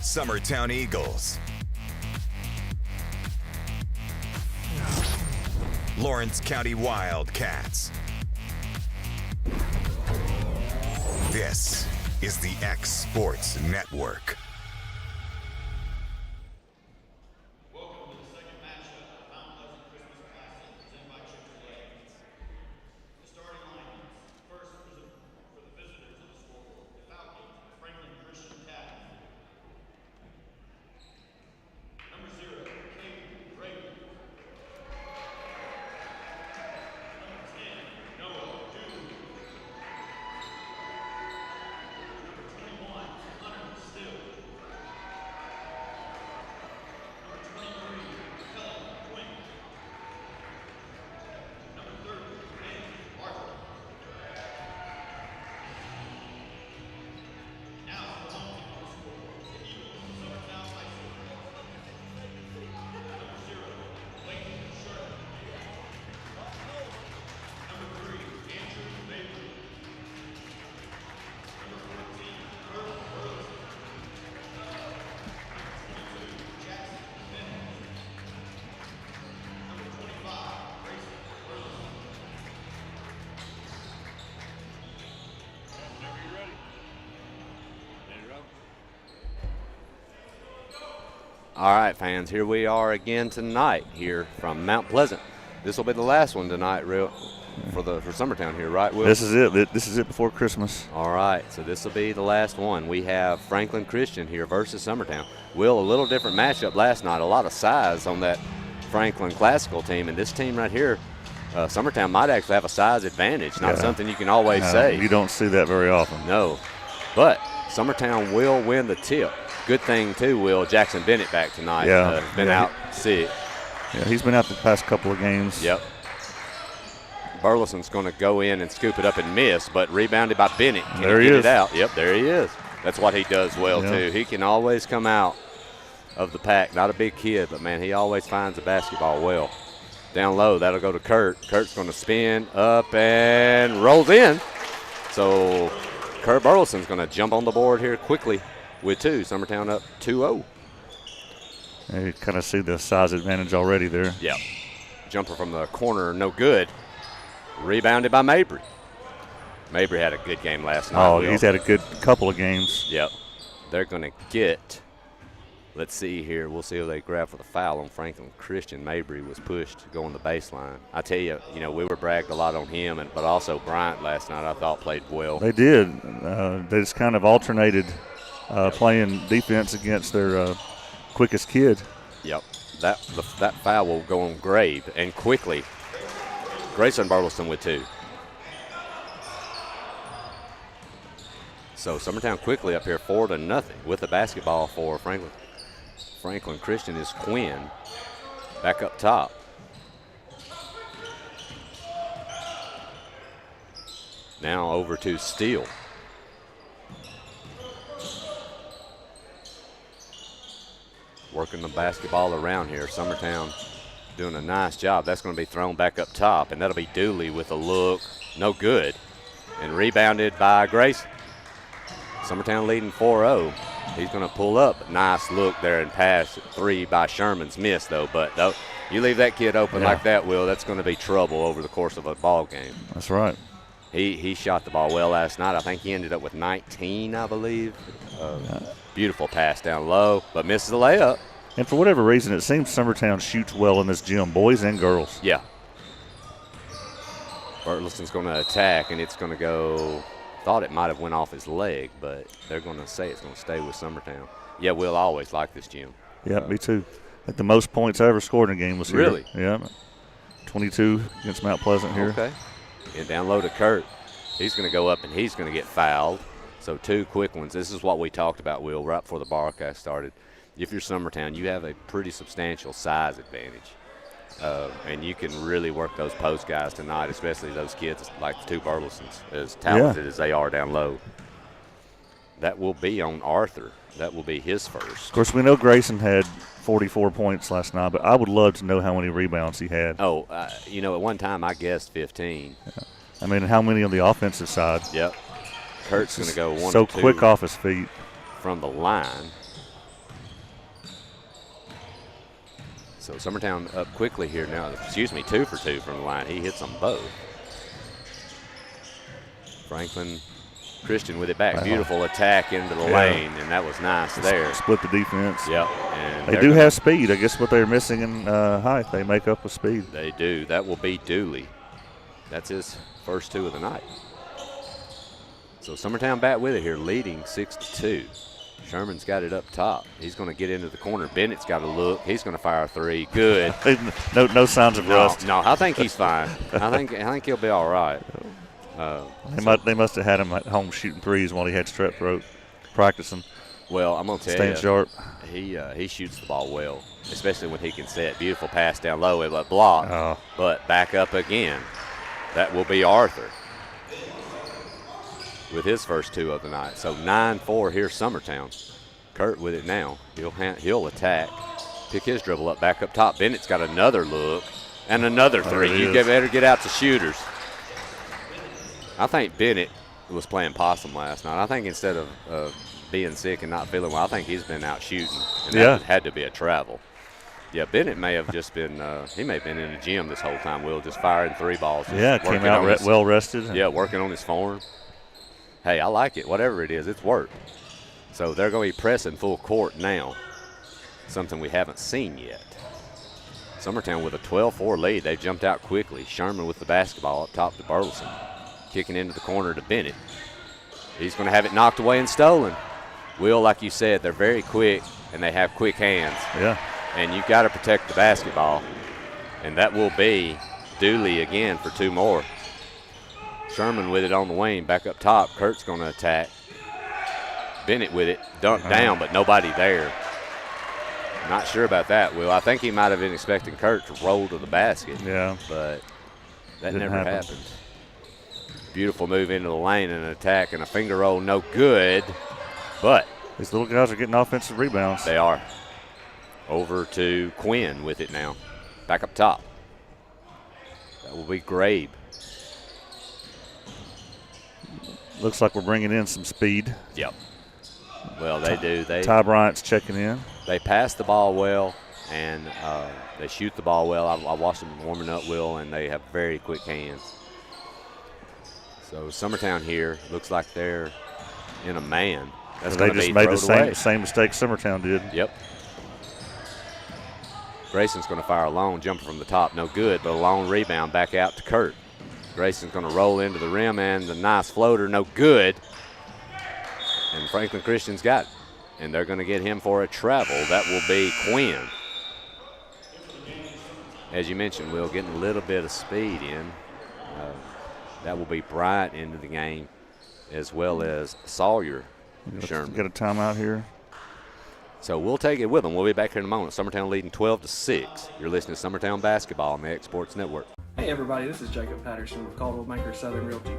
Summertown Eagles. Lawrence County Wildcats. This is the X Sports Network. Welcome to the second matchup of Mount Pleasant Christmas Classic presented by Chick-fil-A. The starting lineups. First, for the visitors on the scoreboard, the Falcons, Franklin Christian Academy. Number 0, Caden Brady. Number 10, Noah Dooley. Number 21, Hunter Still. Number 23, Kelly Quinn. Number 30, Ben Bartlett. Now for the home team on the scoreboard, the Eagles, Summertown High School. Number 0, Layton Sherman. Number 3, Andrew Bailey. Number 14, Kurt Burleson. Number 22, Jackson Bennett. Number 25, Grayson Burleson. Whenever you're ready. Ready to roll. All right, fans, here we are again tonight here from Mount Pleasant. This will be the last one tonight, for Summertown here, right, Will? This is it. This is it before Christmas. All right, so this will be the last one. We have Franklin Christian here versus Summertown. Will, a little different matchup last night. A lot of size on that Franklin Classical team, and this team right here, Summertown might actually have a size advantage. Not something you can always say. You don't see that very often. No, but Summertown will win the tip. Good thing, too, Will, Jackson Bennett back tonight. Yeah. Been out sick. Yeah, he's been out the past couple of games. Yep. Burleson's going to go in and scoop it up and miss, but rebounded by Bennett. Can There he he get is. it out? Yep, there he is. That's what he does well, Yeah. too. He can always come out of the pack. Not a big kid, but, man, he always finds the basketball well. Down low, that'll go to Kurt. Kurt's going to spin up and rolls in. So Kurt Burleson's going to jump on the board here quickly with 2. Summertown up 2-0. Yeah, you kind of see the size advantage already there. Yep. Jumper from the corner, no good. Rebounded by Mabry. Mabry had a good game last night. Oh, Will. he's had a good couple of games. Yep. They're going to get, let's see here. We'll see who they grab for the foul on Franklin Christian. Mabry was pushed going the baseline. I tell you, we were bragged a lot on him, but also Bryant last night I thought played well. They did. They just kind of alternated playing defense against their quickest kid. Yep. That foul will go on Grabe, and quickly. Grayson Burleson with 2. So Summertown quickly up here 4-0 with the basketball for Franklin. Franklin Christian is Quinn back up top. Now over to Steele. Working the basketball around here. Summertown doing a nice job. That's going to be thrown back up top, and that'll be Dooley with a look. No good. And rebounded by Grayson. Summertown leading 4-0. He's going to pull up. Nice look there and pass. 3 by Sherman's miss, though. But you leave that kid open like that, Will, that's going to be trouble over the course of a ball game. That's right. He shot the ball well last night. I think he ended up with 19, I believe. Beautiful pass down low, but misses the layup. And for whatever reason, it seems Summertown shoots well in this gym, boys and girls. Yeah. Burleson's going to attack, and it's going to go. Thought it might have went off his leg, but they're going to say it's going to stay with Summertown. Yeah, we'll always like this gym. Yeah, me too. The most points I ever scored in a game was here. Really? Yeah. 22 against Mount Pleasant here. Okay. And down low to Kurt. He's going to go up, and he's going to get fouled. So 2 quick ones. This is what we talked about, Will, right before the broadcast started. If you're Summertown, you have a pretty substantial size advantage. And you can really work those post guys tonight, especially those kids like the 2 Burlesons, as talented as they are down low. That will be on Arthur. That will be his first. Of course, we know Grayson had 44 points last night, but I would love to know how many rebounds he had. Oh, at one time I guessed 15. Yeah. I mean, how many on the offensive side? Yep. Kurt's going to go 1 so or 2 quick off his feet from the line. So Summertown up quickly here now. 2 for 2 from the line. He hits them both. Franklin Christian with it back. Beautiful attack into the lane, and that was nice there. Split the defense. Yep. And they do have speed. I guess what they're missing in height, they make up with speed. They do. That will be Dooley. That's his first 2 of the night. So Summertown back with it here, leading 6-2. Sherman's got it up top. He's going to get into the corner. Bennett's got a look. He's going to fire a 3. Good. no signs of rust. No, I think he's fine. I think he'll be all right. They must have had him at home shooting threes while he had strep throat, practicing. Well, I'm going to tell staying you, sharp. He shoots the ball well, especially when he can set. Beautiful pass down low, it block, but back up again. That will be Arthur with his first 2 of the night. So 9-4 here, Summertown. Kurt with it now. He'll attack, pick his dribble up, back up top. Bennett's got another look and another 3. You better get out to shooters. I think Bennett was playing possum last night. I think instead of being sick and not feeling well, I think he's been out shooting. And that had to be a travel. Yeah, Bennett may have just been he may have been in the gym this whole time, Will, just firing 3 balls. Just came out well rested. Yeah, working on his form. Hey, I like it. Whatever it is, it's work. So they're going to be pressing full court now, something we haven't seen yet. Summertown with a 12-4 lead. They jumped out quickly. Sherman with the basketball up top to Burleson. Kicking into the corner to Bennett. He's going to have it knocked away and stolen. Will, like you said, they're very quick, and they have quick hands. Yeah. And you've got to protect the basketball. And that will be Dooley again for 2 more. Sherman with it on the wing, back up top. Kurt's going to attack. Bennett with it, dunked down, but nobody there. Not sure about that, Will. I think he might have been expecting Kurt to roll to the basket. Yeah. But that never happened. Beautiful move into the lane and an attack and a finger roll, no good. But these little guys are getting offensive rebounds. They are. Over to Quinn with it now. Back up top. That will be Grabe. Looks like we're bringing in some speed. Yep. Well, they do. Ty Bryant's checking in. They pass the ball well, and they shoot the ball well. I watched them warming up, Will, and they have very quick hands. So Summertown here looks like they're in a man. That's they just made the same mistake Summertown did. Yep. Grayson's going to fire a long jumper from the top. No good, but a long rebound back out to Kurt. Grayson's going to roll into the rim, and the nice floater, no good. And Franklin Christian's got it. And they're going to get him for a travel. That will be Quinn. As you mentioned, Will, getting a little bit of speed in. That will be Bryant into the game, as well as Sawyer Sherman. Get a timeout here. So we'll take it with them. We'll be back here in a moment. Summertown leading 12-6. You're listening to Summertown Basketball on the X Sports Network. Hey everybody, this is Jacob Patterson with Caldwell Banker Southern Realty.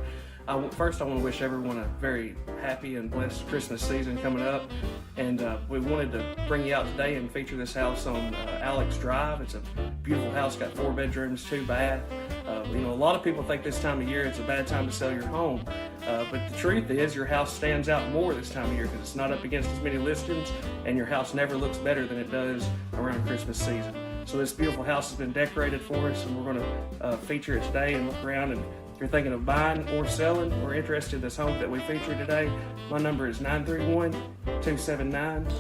First, I want to wish everyone a very happy and blessed Christmas season coming up. And we wanted to bring you out today and feature this house on Alex Drive. It's a beautiful house, got 4 bedrooms, 2 bath. A lot of people think this time of year it's a bad time to sell your home. But the truth is your house stands out more this time of year because it's not up against as many listings and your house never looks better than it does around Christmas season. So this beautiful house has been decorated for us, and we're going to feature it today and look around. And if you're thinking of buying or selling or interested in this home that we feature today, my number is 931-279.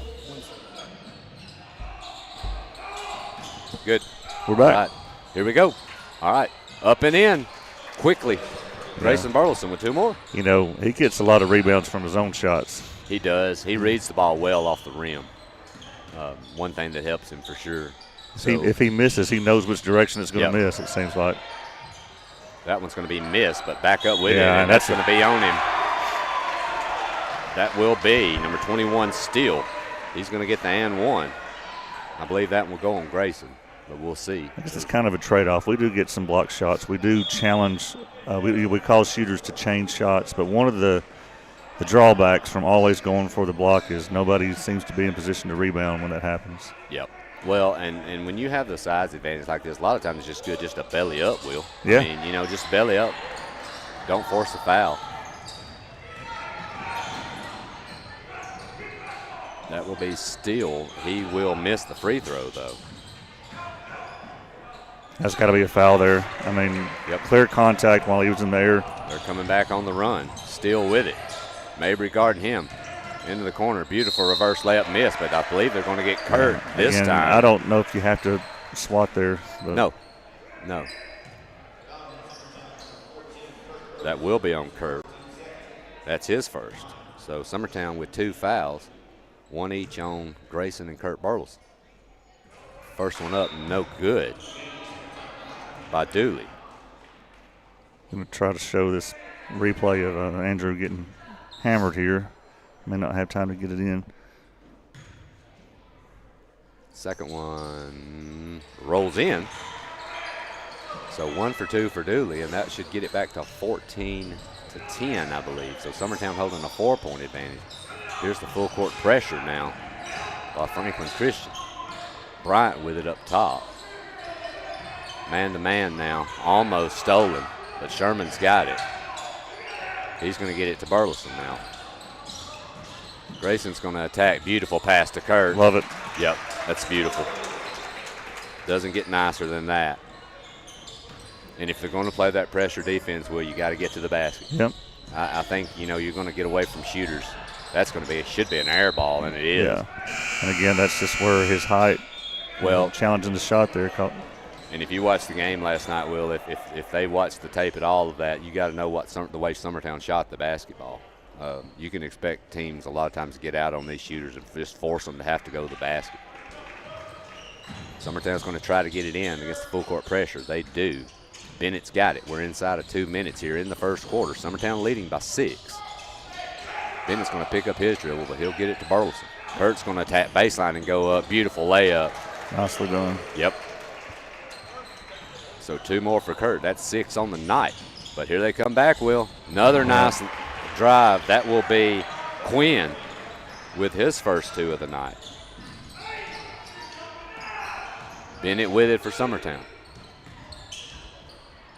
Good. We're back. All right. Here we go. All right. Up and in quickly. Grayson Burleson with 2 more. He gets a lot of rebounds from his own shots. He does. He reads the ball well off the rim. One thing that helps him for sure. So if he misses, he knows which direction it's going to miss, it seems like. That one's going to be missed, but back up with it, and that's going to be on him. That will be number 21 Steele. He's going to get the and one. I believe that one will go on Grayson, but we'll see. I guess it's kind of a trade-off. We do get some block shots. We do challenge. We cause shooters to change shots, but one of the drawbacks from always going for the block is nobody seems to be in position to rebound when that happens. Yep. Well, and when you have the size advantage like this, a lot of times it's just good just to belly up, Will. Yeah. I mean, just belly up. Don't force the foul. That will be Steele. He will miss the free throw, though. That's got to be a foul there. I mean, clear contact while he was in the air. They're coming back on the run, still with it. Mabry guarding him. Into the corner, beautiful reverse layup miss, but I believe they're going to get Kurt this time. I don't know if you have to swat there. But. No. That will be on Kurt. That's his first. So Summertown with 2 fouls, 1 each on Grayson and Kurt Burleson. First one up, no good by Dooley. I'm going to try to show this replay of Andrew getting hammered here. May not have time to get it in. Second one rolls in. So 1 for 2 for Dooley, and that should get it back to 14-10, I believe. So Summertown holding a 4-point advantage. Here's the full court pressure now by Franklin Christian. Bryant with it up top. Man-to-man now, almost stolen, but Sherman's got it. He's going to get it to Burleson now. Grayson's going to attack. Beautiful pass to Kurt. Love it. Yep, that's beautiful. Doesn't get nicer than that. And if they're going to play that pressure defense, you got to get to the basket. Yep. I think, you're going to get away from shooters. That's going to be, it should be an air ball, and it is. Yeah. And again, that's just where his height, challenging the shot there. And if you watched the game last night, Will, if they watched the tape at all of that, you got to know the way Summertown shot the basketball. You can expect teams a lot of times to get out on these shooters and just force them to have to go to the basket. Summertown's going to try to get it in against the full court pressure. They do. Bennett's got it. We're inside of 2 minutes here in the first quarter. Summertown leading by 6. Bennett's going to pick up his dribble, but he'll get it to Burleson. Kurt's going to attack baseline and go up. Beautiful layup. Nicely done. Yep. So 2 more for Kurt. That's 6 on the night. But here they come back, Will. Another nice drive. That will be Quinn with his first 2 of the night. Bennett with it for Summertown.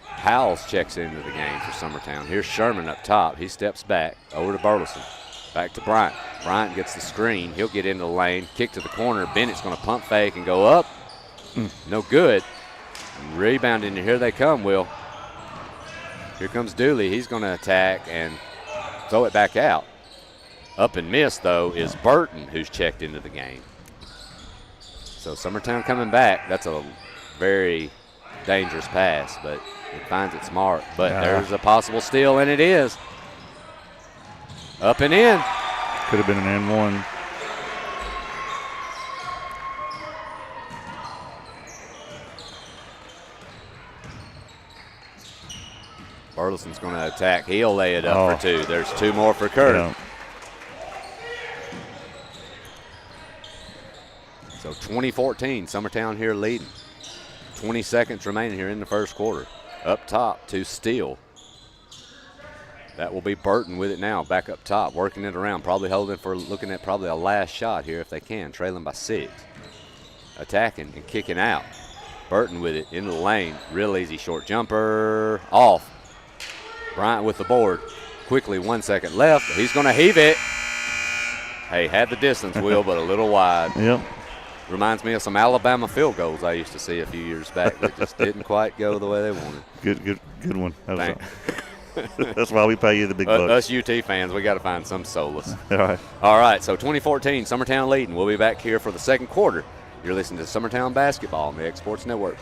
Howells checks into the game for Summertown. Here's Sherman up top. He steps back over to Burleson. Back to Bryant. Bryant gets the screen. He'll get into the lane. Kick to the corner. Bennett's going to pump fake and go up. No good. And rebounding, and here they come, Will. Here comes Dooley. He's going to attack and throw it back out. Up and miss, though, is Burton, who's checked into the game. So Summertown coming back. That's a very dangerous pass, but it finds its mark. But there's a possible steal, and it is. Up and in. Could have been an N1. Burleson's going to attack. He'll lay it up for 2. There's 2 more for Kurt. Yeah. So 20-14, Summertown here leading. 20 seconds remaining here in the first quarter. Up top to Steele. That will be Burton with it now, back up top, working it around, probably looking at probably a last shot here if they can, trailing by 6. Attacking and kicking out. Burton with it into the lane, real easy short jumper, off. Bryant with the board. Quickly, 1 second left. He's going to heave it. Hey, had the distance, Will, but a little wide. Yep. Reminds me of some Alabama field goals I used to see a few years back that just didn't quite go the way they wanted. Good one. That's why we pay you the big bucks. Us UT fans, we got to find some solace. All right. So 2014, Summertown leading. We'll be back here for the second quarter. You're listening to Summertown Basketball on the X Sports Network.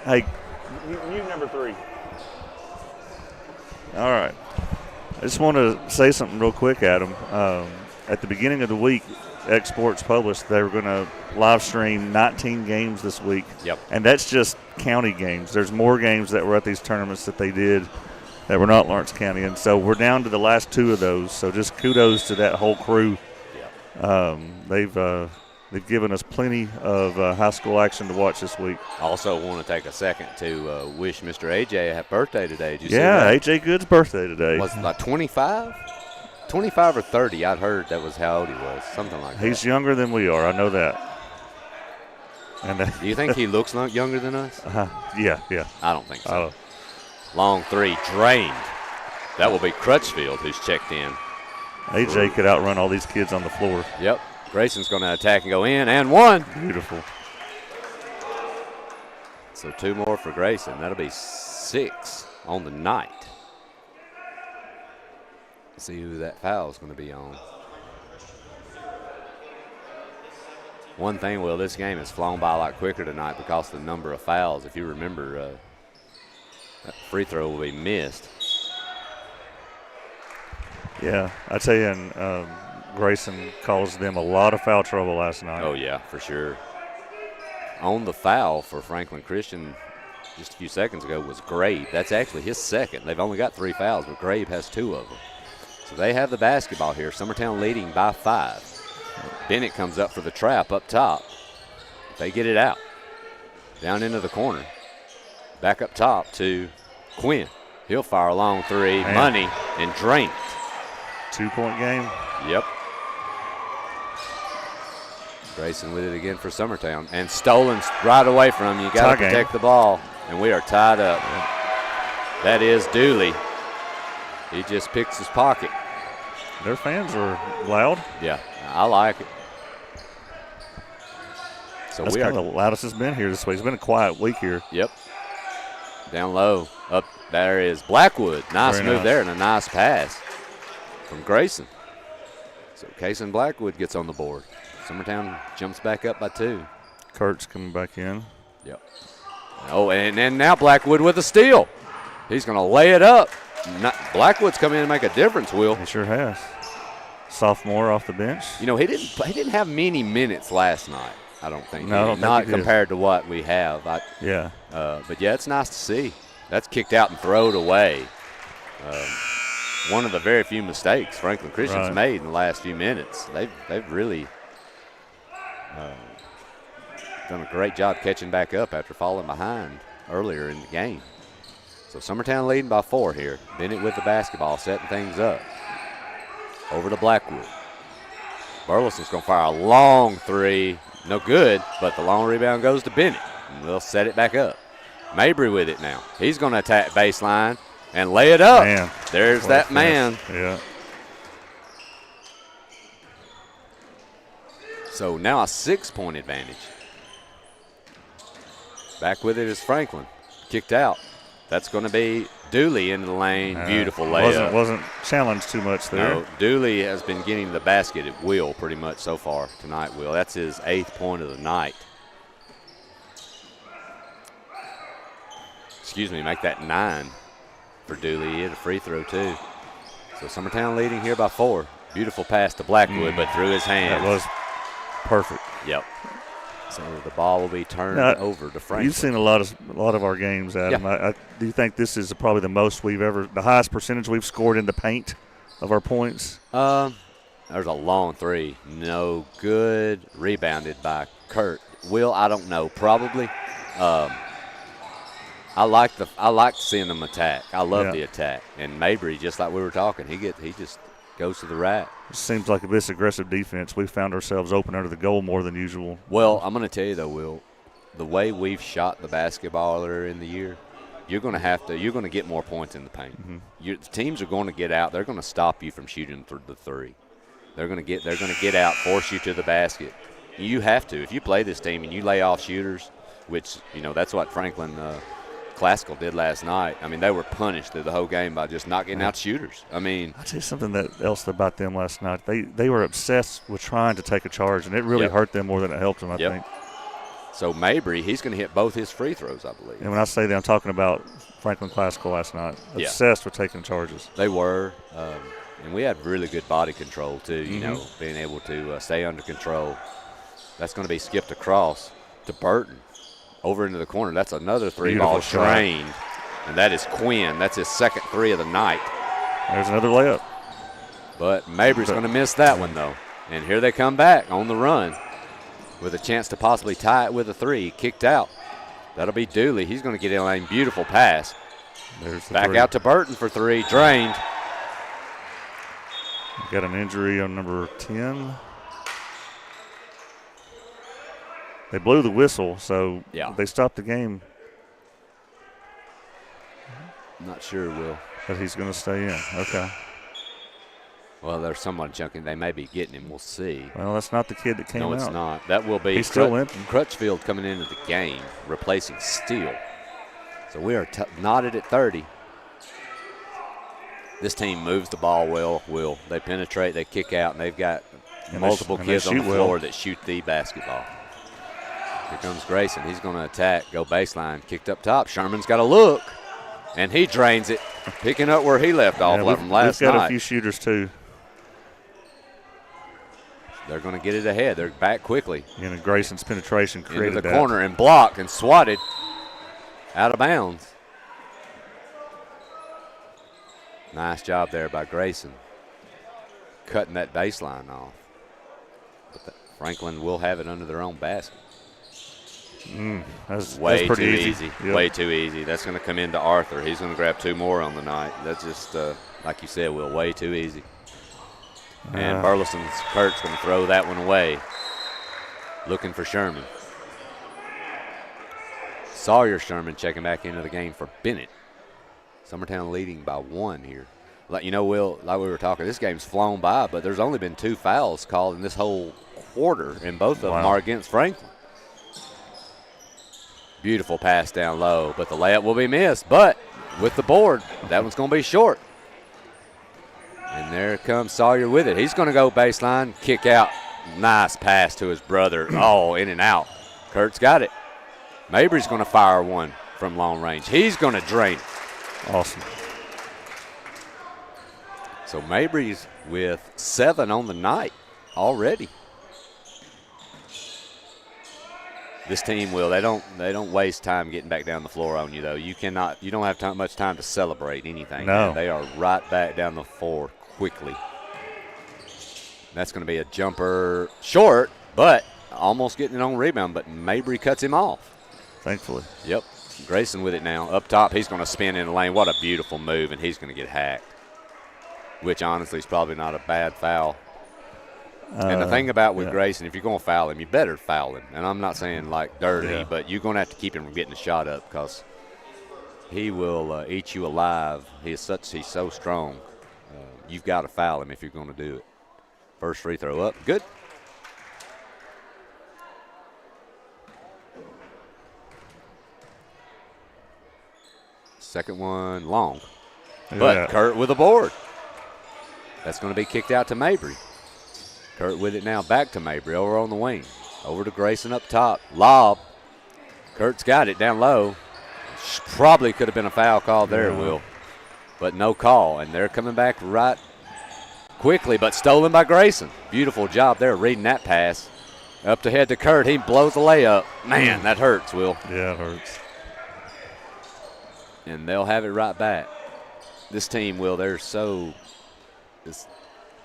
Hey, you number 3. All right. I just want to say something real quick, Adam. At the beginning of the week, X Sports published they were going to live stream 19 games this week. Yep. And that's just county games. There's more games that were at these tournaments that they did that were not Lawrence County. And so we're down to the last 2 of those. So just kudos to that whole crew. They've given us plenty of high school action to watch this week. Also want to take a second to wish Mr. AJ a happy birthday today. Did you see Yeah, that? AJ Good's birthday today. Was it like 25? 25 or 30. I'd heard that was how old he was, something like that. He's younger than we are. I know that. And Do you think he looks younger than us? Yeah. I don't think so. Long 3 drained. That will be Crutchfield who's checked in. AJ could outrun all these kids on the floor. Yep. Grayson's going to attack and go in, and 1. Beautiful. So 2 more for Grayson. That'll be 6 on the night. Let's see who that foul is going to be on. One thing, Will, this game has flown by a lot quicker tonight because of the number of fouls. If you remember, that free throw will be missed. Yeah, I tell you, and Grayson caused them a lot of foul trouble last night. Oh, yeah, for sure. On the foul for Franklin Christian just a few seconds ago was Grabe. That's actually his second. They've only got 3 fouls, but Grabe has 2 of them. So they have the basketball here. Summertown leading by 5. Bennett comes up for the trap up top. They get it out. Down into the corner. Back up top to Quinn. He'll fire a long 3. Man. Money and drain it. 2-point game. Yep. Grayson with it again for Summertown. And stolen right away from you. Got to protect the ball. And we are tied up. That is Dooley. He just picks his pocket. Their fans are loud. Yeah, I like it. So That's we kind are of the loudest it's been here this week. It's been a quiet week here. Yep. Down low. Up there is Blackwood. Nice Very move nice. there and a nice pass from Grayson. So Kason Blackwood gets on the board. Summertown jumps back up by 2. Kurt's coming back in. Yep. Oh, and then now Blackwood with a steal. He's going to lay it up. Blackwood's come in and make a difference, Will. He sure has. Sophomore off the bench. You know, he didn't have many minutes last night, I don't think. No, I don't think Not he did. compared to what we have. Yeah. But, yeah, it's nice to see. That's kicked out and thrown away. One of the very few mistakes Franklin Christian's made in the last few minutes. They've really done a great job catching back up after falling behind earlier in the game. So Summertown leading by 4 here. Bennett with the basketball, setting things up. Over to Blackwood. Burleson's going to fire a long 3. No good, but the long rebound goes to Bennett. And they'll set it back up. Mabry with it now. He's going to attack baseline and lay it up. Man. There's that man. Yeah. So now a 6-point advantage. Back with it is Franklin. Kicked out. That's going to be Dooley into the lane. Beautiful layup. Wasn't challenged too much there. No, Dooley has been getting to the basket at will pretty much so far tonight, Will. That's his 8th point of the night. Excuse me, make that 9 for Dooley. He hit a free throw, too. So Summertown leading here by 4. Beautiful pass to Blackwood, but through his hands. That was perfect. Yep. So the ball will be turned over to Franklin. You've seen a lot of our games, Adam. Yeah. Do you think this is probably the highest percentage we've scored in the paint of our points? There's a long 3. No good. Rebounded by Kurt. Will, I don't know. Probably. I like seeing them attack. I love the attack. And Mabry, just like we were talking, he just goes to the rack. It seems like this aggressive defense, we found ourselves open under the goal more than usual. Well, I'm going to tell you though, Will, the way we've shot the basketball earlier in the year, you're going to get more points in the paint. Mm-hmm. The teams are going to get out. They're going to stop you from shooting the 3. They're going to get out, force you to the basket. You have to. If you play this team and you lay off shooters, which that's what Franklin Classical did last night. I mean, they were punished through the whole game by just not getting out shooters. I mean, I'll tell you something else about them last night. They were obsessed with trying to take a charge, and it really hurt them more than it helped them, I think. So Mabry, he's going to hit both his free throws, I believe. And when I say that, I'm talking about Franklin Classical last night. Obsessed with taking charges. They were. And we had really good body control, too, being able to stay under control. That's going to be skipped across to Burton. over into the corner. That's another three Beautiful ball shot. drained. And that is Quinn. That's his second three of the night. There's another layup. But Mabry's going to miss that one, though. And here they come back on the run with a chance to possibly tie it with a three. Kicked out. That'll be Dooley. He's going to get in lane. Beautiful pass. There's the Back three. out to Burton for three. Drained. Got an injury on number 10. They blew the whistle, so Yeah. they stopped the game, Not sure, Will. but he's going to stay in. Okay. Well, there's someone chunking. They may be getting him. We'll see. Well, that's not the kid that came No, out. it's not. That will be He's still limping. Crutchfield coming into the game, replacing Steele. So we are knotted at 30. This team moves the ball well, Will. They penetrate, they kick out, and they've got multiple kids on the floor that shoot the basketball. Here comes Grayson. He's going to attack, go baseline, kicked up top. Sherman's got a look, and he drains it, picking up where he left off Yeah, from last we've got night. a few shooters, too. They're going to get it ahead. They're back quickly. And Grayson's penetration created Into the that. corner and blocked and swatted out of bounds. Nice job there by Grayson, cutting that baseline off. But Franklin will have it under their own basket. That's Way pretty too easy. Yep. Way too easy. That's going to come into Arthur. He's going to grab two more on the night. That's just, like you said, Will, way too easy. And Burleson's Kurt's going to throw that one away, looking for Sherman. Sawyer Sherman checking back into the game for Bennett. Summertown leading by 1 here. Like, you know, Will, like we were talking, this game's flown by, but there's only been 2 fouls called in this whole quarter, and both of them are against Franklin. Beautiful pass down low, but the layup will be missed. But with the board, that one's going to be short. And there comes Sawyer with it. He's going to go baseline, kick out. Nice pass to his brother. Oh, in and out. Kurt's got it. Mabry's going to fire one from long range. He's going to drain it. Awesome. So Mabry's with 7 on the night already. This team will. They don't waste time getting back down the floor on you, though. You don't have much time to celebrate anything. No. Man. They are right back down the floor quickly. That's going to be a jumper short, but almost getting it on rebound, but Mabry cuts him off. Thankfully. Yep. Grayson with it now. Up top, he's going to spin in the lane. What a beautiful move, and he's going to get hacked, which honestly is probably not a bad foul. And the thing about with Grayson, if you're going to foul him, you better foul him. And I'm not saying like dirty, but you're going to have to keep him from getting the shot up because he will eat you alive. He's so strong. You've got to foul him if you're going to do it. First free throw up. Good. Second one long. But Kurt with a board. That's going to be kicked out to Mabry. Kurt with it now, back to Mabry, over on the wing. Over to Grayson up top. Lob. Kurt's got it down low. Probably could have been a foul call there, Will. But no call, and they're coming back right quickly, but stolen by Grayson. Beautiful job there reading that pass. Up to head to Kurt. He blows the layup. Man, that hurts, Will. Yeah, it hurts. And they'll have it right back. This team, Will, they're so –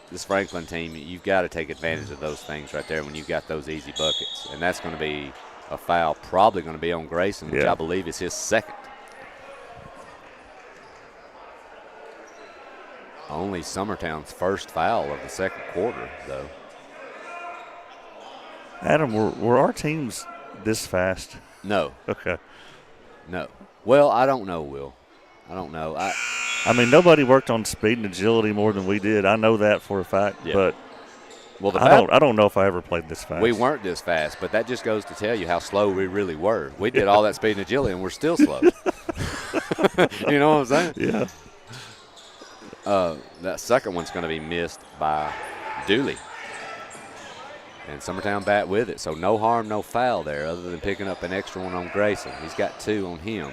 this Franklin team, you've got to take advantage of those things right there when you've got those easy buckets. And that's going to be a foul, probably going to be on Grayson, which I believe is his second. Only Summertown's first foul of the second quarter, though. Adam, were our teams this fast? No. Okay. No. Well, I don't know, Will. I don't know. I mean, nobody worked on speed and agility more than we did. I know that for a fact, but I don't know if I ever played this fast. We weren't this fast, but that just goes to tell you how slow we really were. We did all that speed and agility, and we're still slow. You know what I'm saying? Yeah. That second one's going to be missed by Dooley. And Summertown back with it, so no harm, no foul there other than picking up an extra one on Grayson. He's got 2 on him.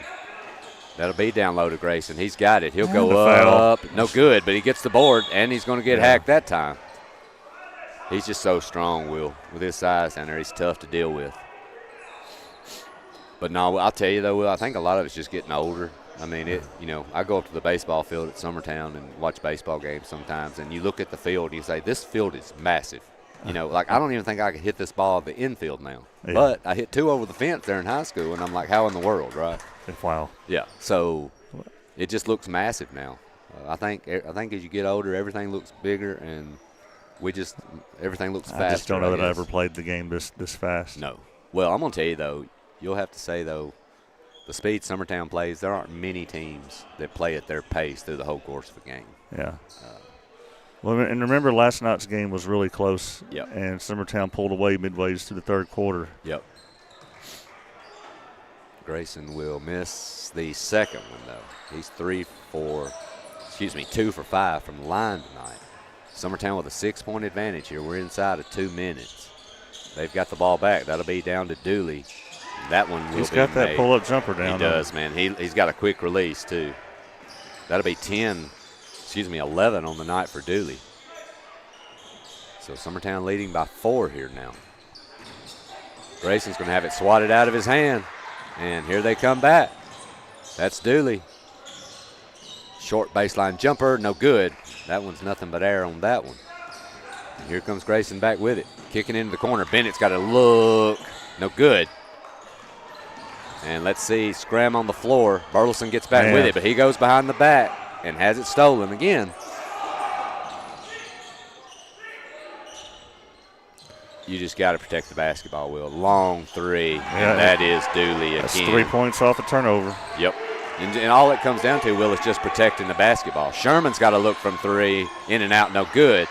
That'll be down low to Grayson. He's got it. He'll go up. No good, but he gets the board, and he's going to get hacked that time. He's just so strong, Will. With his size down there, he's tough to deal with. But no, I'll tell you though, Will, I think a lot of it's just getting older. I mean, I go up to the baseball field at Summertown and watch baseball games sometimes, and you look at the field and you say, this field is massive. Like I don't even think I could hit this ball at the infield now. Yeah. But I hit 2 over the fence there in high school, and I'm like, how in the world, right? Wow. Yeah. So it just looks massive now. I think as you get older, everything looks bigger, and everything looks faster. I just don't know that I ever played the game this fast. No. Well, I'm going to tell you, though, you'll have to say, though, the speed Summertown plays, there aren't many teams that play at their pace through the whole course of a game. Yeah. Well, and remember last night's game was really close. Yep. And Summertown pulled away midways through the third quarter. Yep. Grayson will miss the second one, though. He's 2 for 5 from the line tonight. Summertown with a 6-point advantage here. We're inside of 2 minutes. They've got the ball back. That'll be down to Dooley. That one will be made. He's got that pull-up jumper down. He does, man. He's got a quick release, too. That'll be 11 on the night for Dooley. So Summertown leading by 4 here now. Grayson's going to have it swatted out of his hand. And here they come back. That's Dooley. Short baseline jumper, no good. That one's nothing but air on that one. And here comes Grayson back with it. Kicking into the corner. Bennett's got a look. No good. And let's see, scram on the floor. Burleson gets back with it, but he goes behind the back and has it stolen again. You just got to protect the basketball, Will. Long 3, and that is Dooley again. That's 3 points off a turnover. Yep. And all it comes down to, Will, is just protecting the basketball. Sherman's got to look from 3, in and out, no good.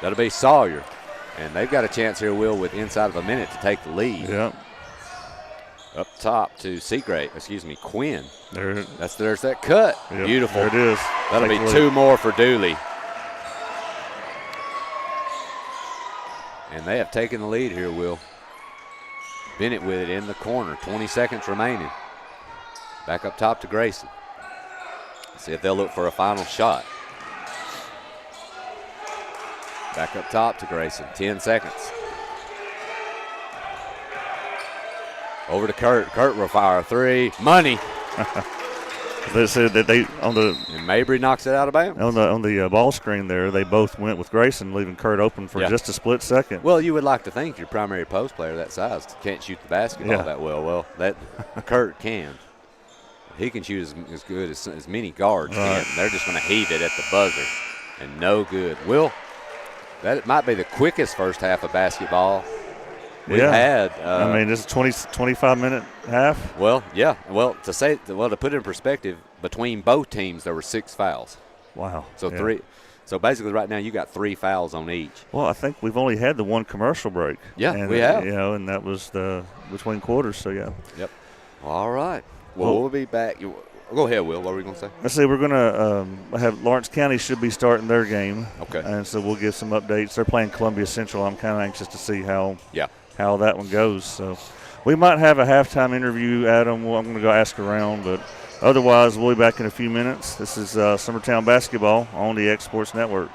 That'll be Sawyer. And they've got a chance here, Will, with inside of a minute to take the lead. Yep. Up top to Quinn. There's that cut. Yep, beautiful. There it is. That'll be 2 more for Dooley. And they have taken the lead here, Will. Bennett with it in the corner. 20 seconds remaining. Back up top to Grayson. See if they'll look for a final shot. Back up top to Grayson. 10 seconds. Over to Kurt. Kurt will fire a 3. Money. They said that and Mabry knocks it out of bounds. On the ball screen there, they both went with Grayson, leaving Kurt open for just a split second. Well, you would like to think your primary post player that size can't shoot the basketball that well. Well, that Kurt can. He can shoot as good as many guards can. They're just going to heave it at the buzzer, and no good. Will, that might be the quickest first half of basketball we've had. I mean, this is 25-minute half. Well, yeah. Well, to put it in perspective, between both teams there were 6 fouls. Wow. So 3. So basically, right now you got 3 fouls on each. Well, I think we've only had the one commercial break. Yeah, we have. And that was between quarters. So yeah. Yep. All right. Well, we'll be back. Go ahead, Will. What were we going to say? Let's see. We're going to have Lawrence County should be starting their game. Okay. And so we'll give some updates. They're playing Columbia Central. I'm kind of anxious to see how that one goes. So we might have a halftime interview, Adam. I'm going to go ask around, but otherwise we'll be back in a few minutes. This is Summertown Basketball on the X Sports Network.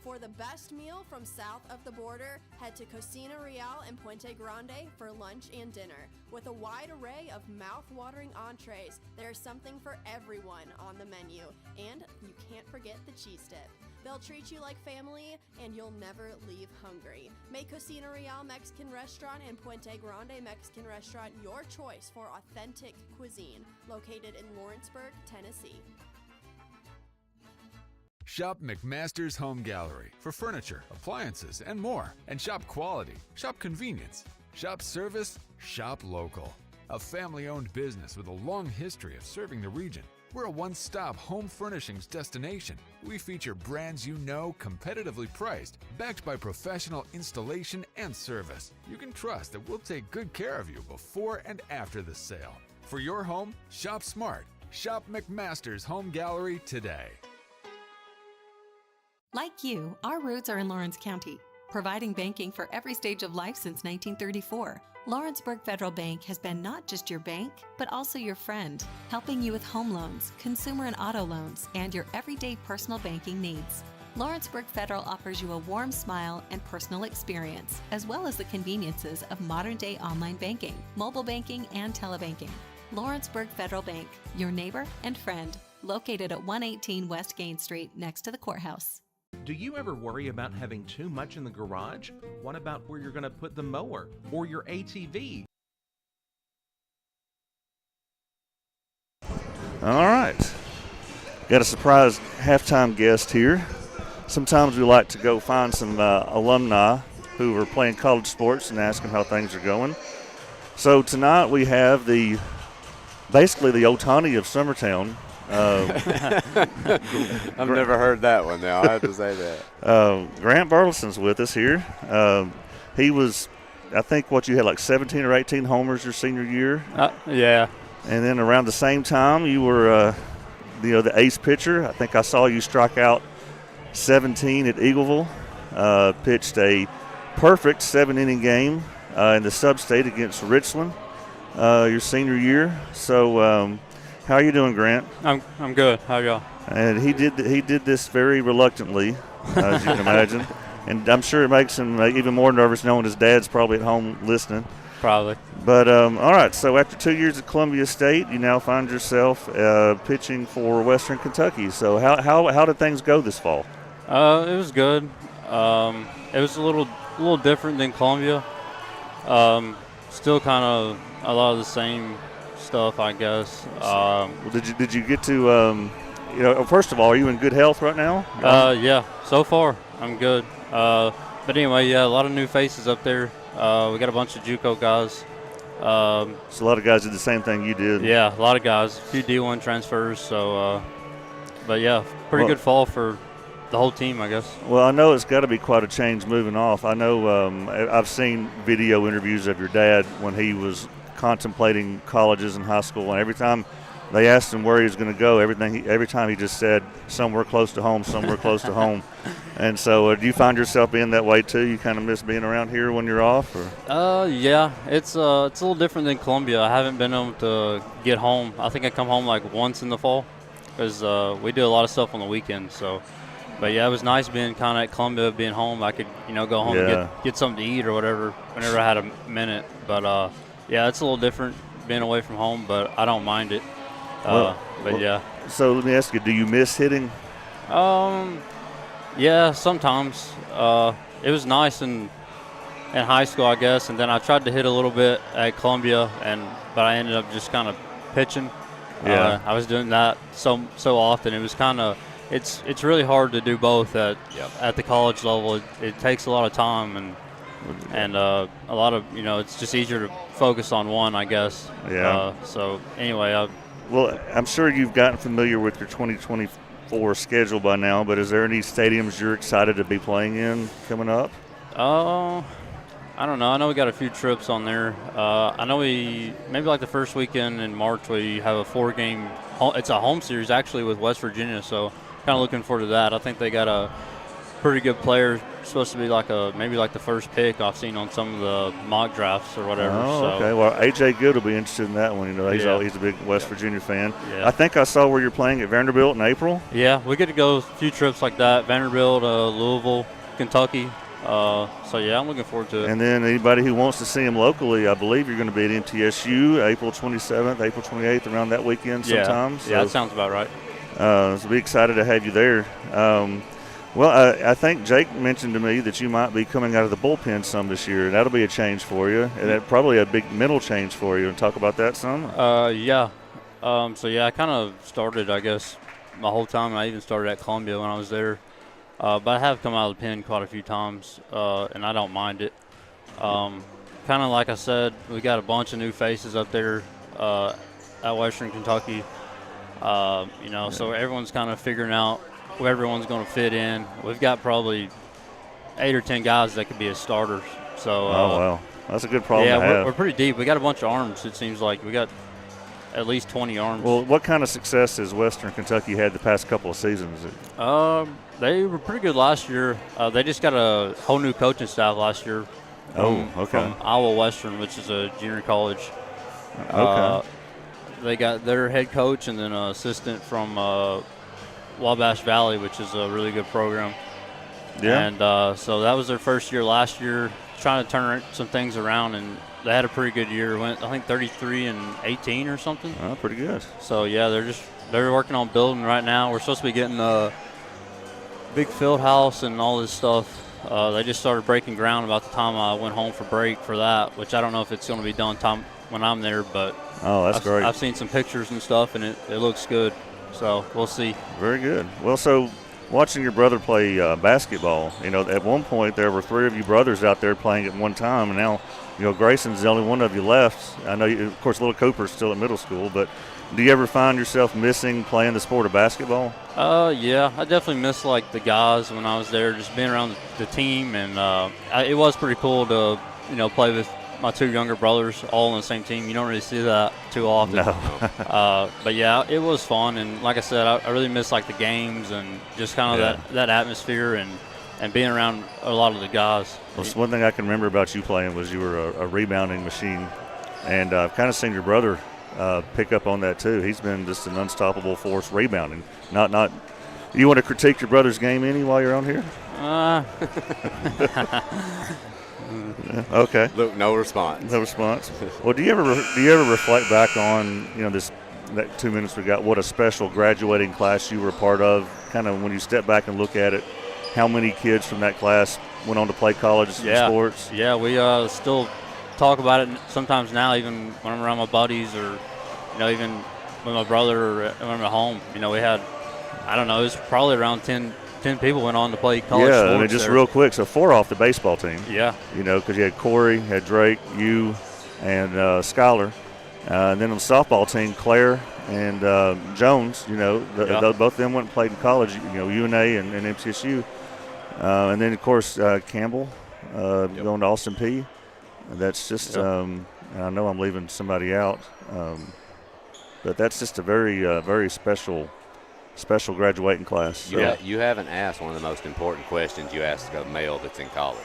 For the best meal from south of the border, head to Cocina Real in Puente Grande for lunch and dinner. With a wide array of mouth-watering entrees, there's something for everyone on the menu. And you can't forget the cheese dip. They'll treat you like family, and you'll never leave hungry. Make Cocina Real Mexican Restaurant and Puente Grande Mexican Restaurant your choice for authentic cuisine, located in Lawrenceburg, Tennessee. Shop McMaster's Home Gallery for furniture, appliances, and more. And shop quality, shop convenience, shop service, shop local. A family-owned business with a long history of serving the region. We're a one-stop home furnishings destination. We feature brands you know, competitively priced, backed by professional installation and service. You can trust that we'll take good care of you before and after the sale. For your home, shop smart. Shop McMaster's Home Gallery today. Like you, our roots are in Lawrence County, providing banking for every stage of life since 1934. Lawrenceburg Federal Bank has been not just your bank, but also your friend, helping you with home loans, consumer and auto loans, and your everyday personal banking needs. Lawrenceburg Federal offers you a warm smile and personal experience, as well as the conveniences of modern-day online banking, mobile banking, and telebanking. Lawrenceburg Federal Bank, your neighbor and friend, located at 118 West Gain Street next to the courthouse. Do you ever worry about having too much in the garage? What about where you're going to put the mower or your ATV? All right. Got a surprise halftime guest here. Sometimes we like to go find some alumni who are playing college sports and ask them how things are going. So tonight we have basically the Otani of Summertown. I've never heard that one now. I have to say that. Grant Burleson's with us here. He was, I think, you had like 17 or 18 homers your senior year. Yeah. And then around the same time, you were, the ace pitcher. I think I saw you strike out 17 at Eagleville. Pitched a perfect 7-inning game in the sub-state against Richland your senior year. So, how are you doing, Grant? I'm good. How y'all? And he did this very reluctantly, as you can imagine. And I'm sure it makes him even more nervous knowing his dad's probably at home listening. Probably. But, all right, so after 2 years at Columbia State, you now find yourself pitching for Western Kentucky. So how did things go this fall? It was good. It was a little different than Columbia. Still kind of a lot of the same stuff, I guess. Did you get to first of all, are you in good health right now? Yeah, so far I'm good. But anyway, yeah, a lot of new faces up there. We got a bunch of JUCO guys. So a lot of guys did the same thing you did. Yeah, a lot of guys. A few D1 transfers. So, but yeah, pretty good fall for the whole team, I guess. Well, I know it's got to be quite a change moving off. I know I've seen video interviews of your dad when he was contemplating colleges and high school, and every time they asked him where he was going to go, every time he just said somewhere close to home, somewhere close to home. And so do you find yourself being that way too? You kind of miss being around here when you're off? Or? Yeah, it's a little different than Columbia. I haven't been able to get home. I think I come home like once in the fall because we do a lot of stuff on the weekends. So, but yeah, it was nice being kind of at Columbia, being home. I could go home and get something to eat or whatever whenever I had a minute. But yeah, it's a little different being away from home, but I don't mind it. Yeah. So let me ask you, do you miss hitting? Yeah, sometimes. It was nice in high school, I guess, and then I tried to hit a little bit at Columbia, but I ended up just kind of pitching. Yeah. I was doing that so often. It was kind of it's really hard to do both at the college level. It takes a lot of time and a lot of it's just easier to focus on one, I guess. Yeah. So anyway, well, I'm sure you've gotten familiar with your 2024 schedule by now, but is there any stadiums you're excited to be playing in coming up? I don't know. I know we got a few trips on there. I know maybe like the first weekend in March we have a 4-game. It's a home series actually with West Virginia, so kind of looking forward to that. I think they got a pretty good player, supposed to be maybe the first pick I've seen on some of the mock drafts or whatever. Okay. Well, AJ Good will be interested in that one. He's a big West Virginia fan. Yeah. I think I saw where you're playing at Vanderbilt in April. Yeah, we get to go a few trips like that. Vanderbilt, Louisville, Kentucky. So yeah, I'm looking forward to it. And then anybody who wants to see him locally, I believe you're going to be at MTSU April 27th, April 28th, around that weekend sometime. Yeah, that sounds about right. So be excited to have you there. Well, I think Jake mentioned to me that you might be coming out of the bullpen some this year. That'll be a change for you, and that probably a big mental change for you. And talk about that some? Yeah. So, yeah, I kind of started, I guess, my whole time. I even started at Columbia when I was there. But I have come out of the pen quite a few times, and I don't mind it. Kind of like I said, we got a bunch of new faces up there at Western Kentucky. So everyone's kind of figuring out where everyone's going to fit in. We've got probably 8 or 10 guys that could be as starters. So, wow. That's a good problem to have. Yeah, we're pretty deep. We got a bunch of arms, it seems like. We got at least 20 arms. Well, what kind of success has Western Kentucky had the past couple of seasons? They were pretty good last year. They just got a whole new coaching staff last year. From Iowa Western, which is a junior college. Okay. They got their head coach and then an assistant from Wabash Valley, which is a really good program. Yeah. And so that was their first year last year, trying to turn some things around, and they had a pretty good year. Went, I think, 33-18 or something. Oh, pretty good. So yeah, they're working on building right now. We're supposed to be getting a big field house and all this stuff. They just started breaking ground about the time I went home for break for that, which I don't know if it's going to be done time when I'm there, but great. I've seen some pictures and stuff, and it looks good. So we'll see. Very good. Well, so watching your brother play basketball, at one point there were 3 of you brothers out there playing at one time, and now, Grayson's the only one of you left. I know, of course, little Cooper's still at middle school, but do you ever find yourself missing playing the sport of basketball? Yeah, I definitely miss the guys when I was there, just being around the team, and it was pretty cool to play with my 2 younger brothers all on the same team. You don't really see that too often. No. But yeah, it was fun, and like I said, I really miss the games and just kind of that atmosphere and being around a lot of the guys. Well, one thing I can remember about you playing was you were a rebounding machine, and I've kind of seen your brother pick up on that too. He's been just an unstoppable force rebounding. Not. You want to critique your brother's game any while you're on here? Okay. Look, no response. No response. Well, do you ever reflect back on that 2 minutes we got? What a special graduating class you were a part of. Kind of when you step back and look at it, how many kids from that class went on to play college sports? Yeah, we still talk about it sometimes now, even when I'm around my buddies or even with my brother or when I'm at home. We had, I don't know, it was probably around 10 people went on to play college sports. Yeah, just real quick, so 4 off the baseball team. Yeah. Because you had Corey, had Drake, you, and Skylar. And then on the softball team, Claire and Jones, both of them went and played in college, UNA and MCSU. And then, of course, Campbell going to Austin P. That's just, I know I'm leaving somebody out, but that's just a very, very special graduating class. So. You haven't asked one of the most important questions you ask a male that's in college.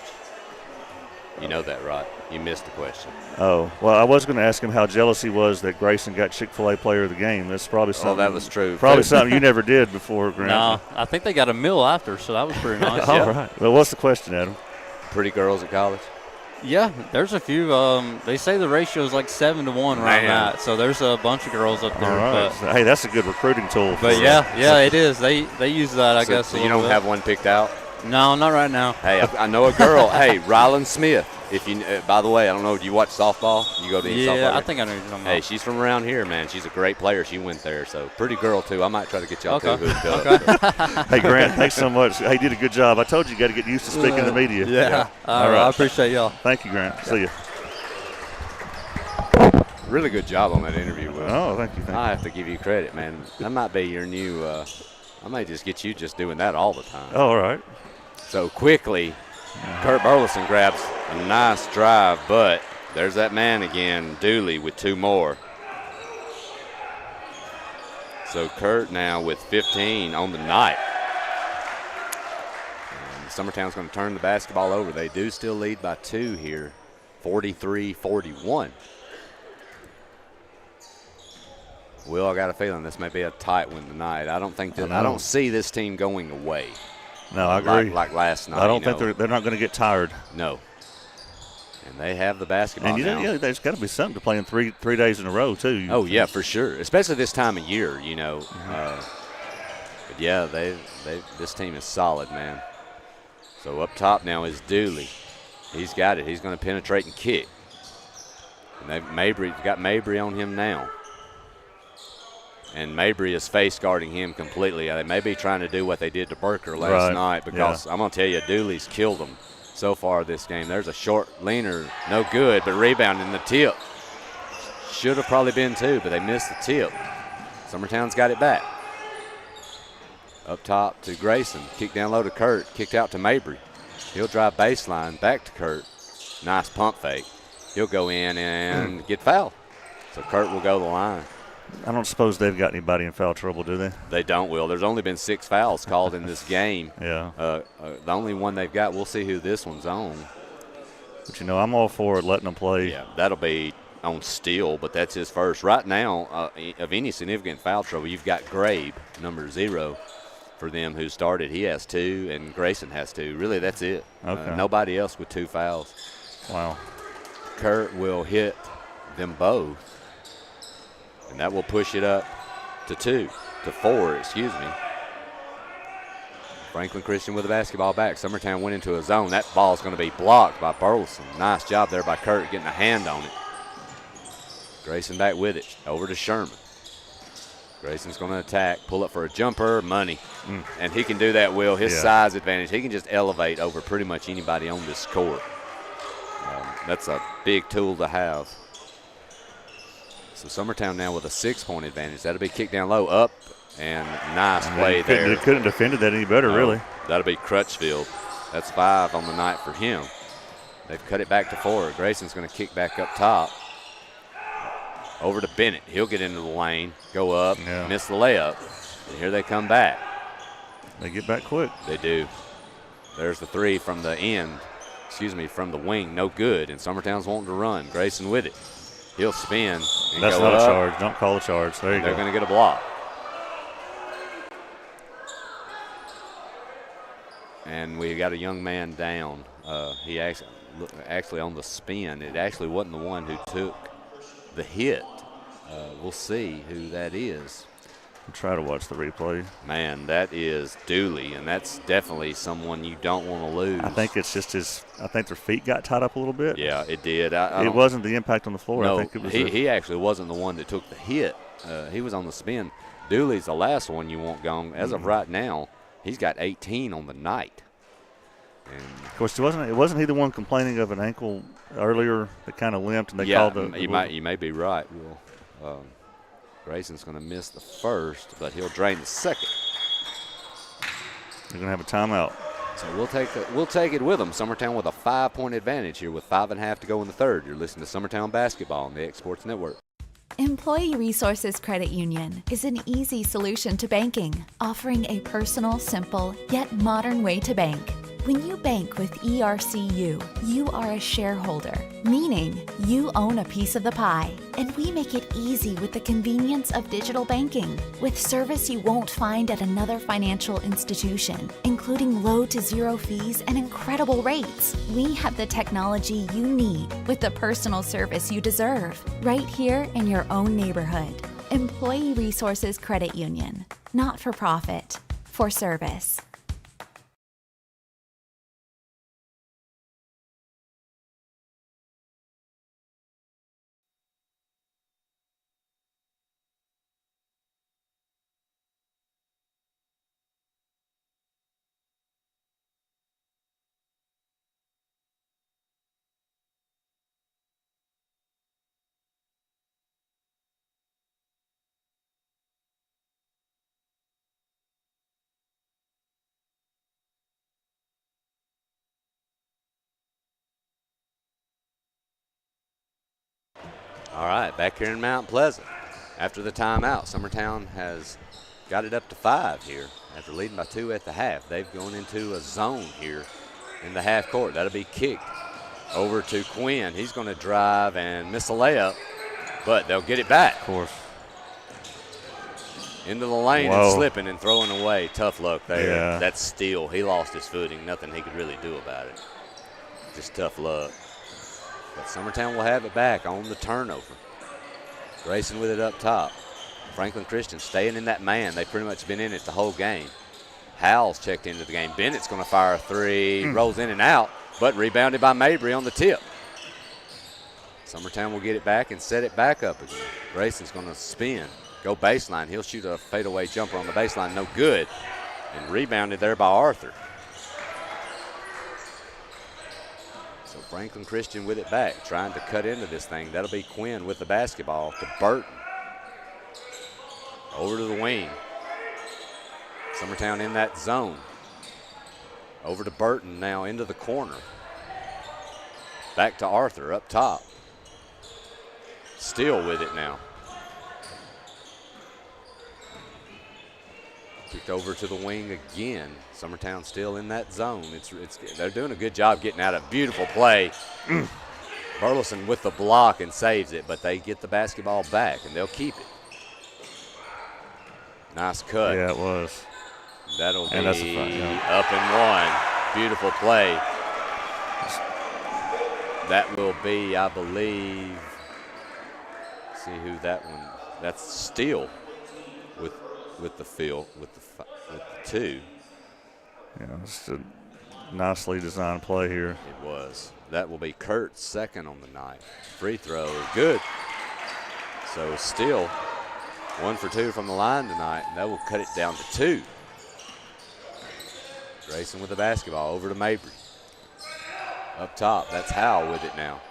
You know that, right? You missed the question. Oh, well, I was going to ask him how jealous he was that Grayson got Chick-fil-A Player of the Game. That's probably something. Oh, that was true. Probably something you never did before, Grant. No, I think they got a meal after, so that was pretty nice. All right. Well, what's the question, Adam? Pretty girls at college? Yeah, there's a few. They say the ratio is 7 to 1 around that. So there's a bunch of girls up there. All right. Hey, that's a good recruiting tool. But yeah, it is. They use that, I guess. So you don't have one picked out? No, not right now. Hey, I know a girl. Hey, Rylan Smith. If you, by the way, I don't know. Do you watch softball? You go to any softball? Yeah, I think I know you're talking about. Hey, she's from around here, man. She's a great player. She went there, so pretty girl too. I might try to get y'all two hooked up. So. Hey, Grant, thanks so much. Hey, you did a good job. I told you got to get used to speaking to the media. Yeah. All right. I appreciate y'all. Thank you, Grant. See you. Really good job on that interview, Will. Oh, thank you. I have to give you credit, man. That might be your new. I might just get you just doing that all the time. Oh, all right. So quickly, Kurt Burleson grabs a nice drive, but there's that man again, Dooley, with 2 more. So Kurt now with 15 on the night. And Summertown's going to turn the basketball over. They do still lead by 2 here, 43-41. Will, I got a feeling this may be a tight one tonight. I don't see this team going away. No, I agree. Like last night. I don't think they're not going to get tired. No. And they have the basketball now. Yeah, there's got to be something to play in three days in a row, too. Oh, yeah, for sure. Especially this time of year, But, yeah, this team is solid, man. So up top now is Dooley. He's got it. He's going to penetrate and kick. And Mabry's got Mabry on him now. And Mabry is face guarding him completely. They may be trying to do what they did to Burker last night because I'm going to tell you, Dooley's killed them so far this game. There's a short leaner, no good, but rebounding the tip. Should have probably been 2, but they missed the tip. Summertown's got it back. Up top to Grayson. Kick down low to Kurt. Kicked out to Mabry. He'll drive baseline back to Kurt. Nice pump fake. He'll go in and get fouled. So Kurt will go the line. I don't suppose they've got anybody in foul trouble, do they? They don't, Will. There's only been 6 fouls called in this game. Yeah. The only one they've got, we'll see who this one's on. But, I'm all for it, letting them play. Yeah, that'll be on Steele, but that's his first. Right now, of any significant foul trouble, you've got Grabe, number 0, for them who started. He has 2, and Grayson has 2. Really, that's it. Okay. Nobody else with 2 fouls. Wow. Kurt will hit them both, and that will push it up to 4, excuse me. Franklin Christian with the basketball back. Summertown went into a zone. That ball's going to be blocked by Burleson. Nice job there by Kurt getting a hand on it. Grayson back with it. Over to Sherman. Grayson's going to attack, pull up for a jumper, money. And he can do that, Will. His size advantage. He can just elevate over pretty much anybody on this court. That's a big tool to have. So Summertown now with a 6-point advantage. That'll be kicked down low, up, and nice play there. They couldn't have defended that any better, really. That'll be Crutchfield. That's 5 on the night for him. They've cut it back to 4. Grayson's going to kick back up top. Over to Bennett. He'll get into the lane, go up, miss the layup. And here they come back. They get back quick. They do. There's the 3 from the end. From the wing. No good. And Summertown's wanting to run. Grayson with it. He'll spin. And That's go not up. a charge. Don't call a charge. There you go. They're going to get a block. And we got a young man down. He actually on the spin. It actually wasn't the one who took the hit. We'll see who that is. I'll try to watch the replay. Man, that is Dooley, and that's definitely someone you don't want to lose. I think it's just I think their feet got tied up a little bit. Yeah, it did. It wasn't the impact on the floor. No, I think it was he actually wasn't the one that took the hit. He was on the spin. Dooley's the last one you want gone. As of right now, he's got 18 on the night. And of course, wasn't he the one complaining of an ankle earlier that kind of limped, and they called the you may be right, Will. Grayson's going to miss the first, but he'll drain the second. They're going to have a timeout. So we'll take it with them. Summertown with a 5-point advantage here with 5.5 to go in the third. You're listening to Summertown Basketball on the X Sports Network. Employee Resources Credit Union is an easy solution to banking, offering a simple, yet modern way to bank. When you bank with ERCU, you are a shareholder, meaning you own a piece of the pie. And we make it easy with the convenience of digital banking, with service you won't find at another financial institution, including low to zero fees and incredible rates. We have the technology you need with the personal service you deserve, right here in your own neighborhood. Employee Resources Credit Union, not for profit, for service. All right, back here in Mount Pleasant. After the timeout, Summertown has got it up to 5 here after leading by 2 at the half. They've gone into a zone here in the half court. That'll be kicked over to Quinn. He's going to drive and miss a layup, but they'll get it back. Of course. Into the lane and slipping and throwing away. Tough luck there. Yeah. That's steal. He lost his footing. Nothing he could really do about it. Just tough luck. But Summertown will have it back on the turnover. Grayson with it up top. Franklin Christian staying in that man. They've pretty much been in it the whole game. Howell's checked into the game. Bennett's going to fire a 3. Rolls in and out, but rebounded by Mabry on the tip. Summertown will get it back and set it back up again. Grayson's going to spin. Go baseline. He'll shoot a fadeaway jumper on the baseline. No good. And rebounded there by Arthur. So Franklin Christian with it back, trying to cut into this thing. That'll be Quinn with the basketball to Burton. Over to the wing. Summertown in that zone. Over to Burton now into the corner. Back to Arthur up top. Still with it now. Kicked over to the wing again. Summertown still in that zone. They're doing a good job getting out of beautiful play. Burleson with the block and saves it, but they get the basketball back and they'll keep it. Nice cut. Yeah, it was. That'll be And that's a front, yeah. up and one. Beautiful play. That will be, I believe, see who that one, that's Steele with the field, with the 2. Yeah, it's a nicely designed play here. It was. That will be Kurt's second on the night. Free throw, good. So Steele, 1 for 2 from the line tonight, and that will cut it down to 2. Grayson with the basketball over to Mabry. Up top, that's Howell with it now.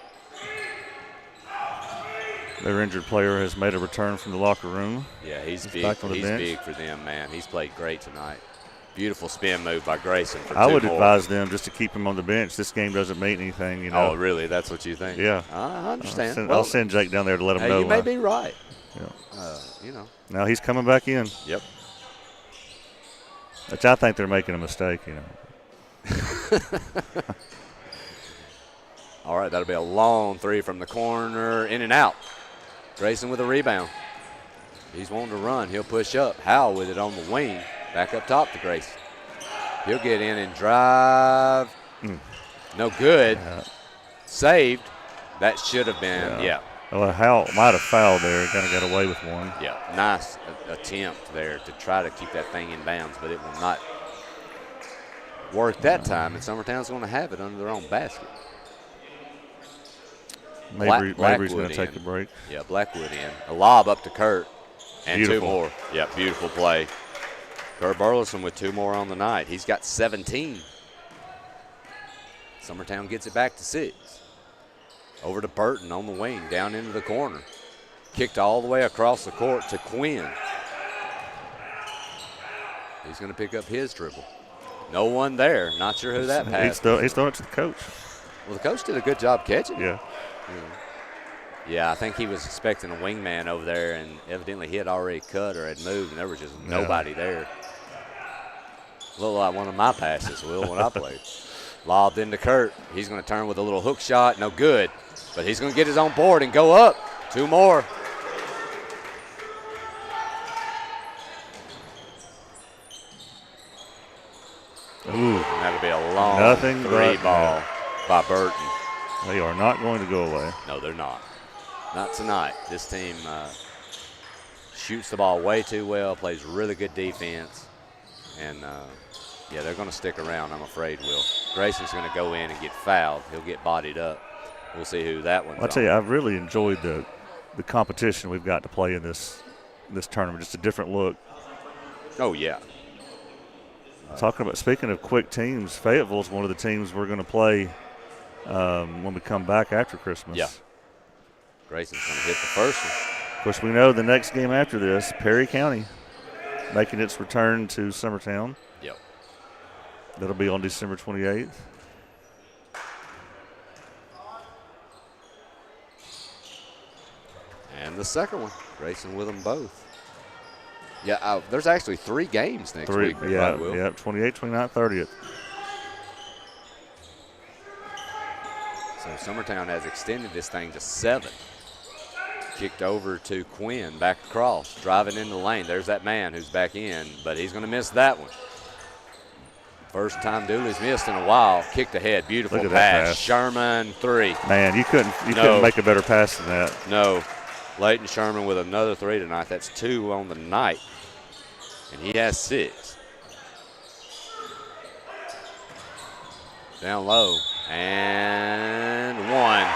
Their injured player has made a return from the locker room. Yeah, he's big. Back on the He's bench. big for them, man. He's played great tonight. Beautiful spin move by Grayson for 2 I would more. advise them just to keep him on the bench. This game doesn't mean anything, you know. Oh, really? That's what you think? Yeah. I understand. I'll send Jake down there to let him know. You may be right. Yeah. You know. Now he's coming back in. Yep. Which I think they're making a mistake, you know. All right, that'll be a long 3 from the corner, in and out. Grayson with a rebound. He's wanting to run. He'll push up. Howell with it on the wing. Back up top to Grayson. He'll get in and drive. No good. Yeah. Saved. That should have been, yeah. Well, Howell might have fouled there. Kind of got away with one. Yeah, nice attempt there to try to keep that thing in bounds, but it will not work that time, and Summertown's going to have it under their own basket. Mabry's going to take a break. Yeah, Blackwood in. A lob up to Kurt, and Beautiful. 2 more. Yeah, beautiful play. Kurt Burleson with 2 more on the night. He's got 17. Summertown gets it back to 6. Over to Burton on the wing, down into the corner. Kicked all the way across the court to Quinn. He's going to pick up his dribble. No one there. Not sure who that passed. He's throwing it to the coach. Well, the coach did a good job catching it. Yeah. Yeah, I think he was expecting a wingman over there, and evidently he had already cut or had moved, and there was just nobody there. A little like one of my passes, Will, when I played. Lobbed into Kurt. He's going to turn with a little hook shot. No good. But he's going to get his own board and go up. 2 more. Ooh. And that'll be a long Nothing 3 but ball by Burton. They are not going to go away. No, they're not. Not tonight. This team shoots the ball way too well, plays really good defense. And, yeah, they're going to stick around, I'm afraid, Will. Grayson's going to go in and get fouled. He'll get bodied up. We'll see who that one's I'll tell you, I've really enjoyed the competition we've got to play in this tournament. Just a different look. Oh, yeah. Speaking of quick teams, Fayetteville's one of the teams we're going to play when we come back after Christmas. Yeah. Grayson's going to hit the first one. Of course, we know the next game after this, Perry County, making its return to Summertown. Yep. That'll be on December 28th. And the second one, Grayson with them both. Yeah, there's actually 3 games next week. Yeah, Will. yeah, 28th, 29th, 30th. So Summertown has extended this thing to 7. Kicked over to Quinn, back across, driving into the lane. There's that man who's back in, but he's going to miss that one. First time Dooley's missed in a while. Kicked ahead, beautiful Look at that pass. Sherman 3. Man, you couldn't make a better pass than that. No. Leighton Sherman with another 3 tonight. That's 2 on the night. And he has 6. Down low. And 1.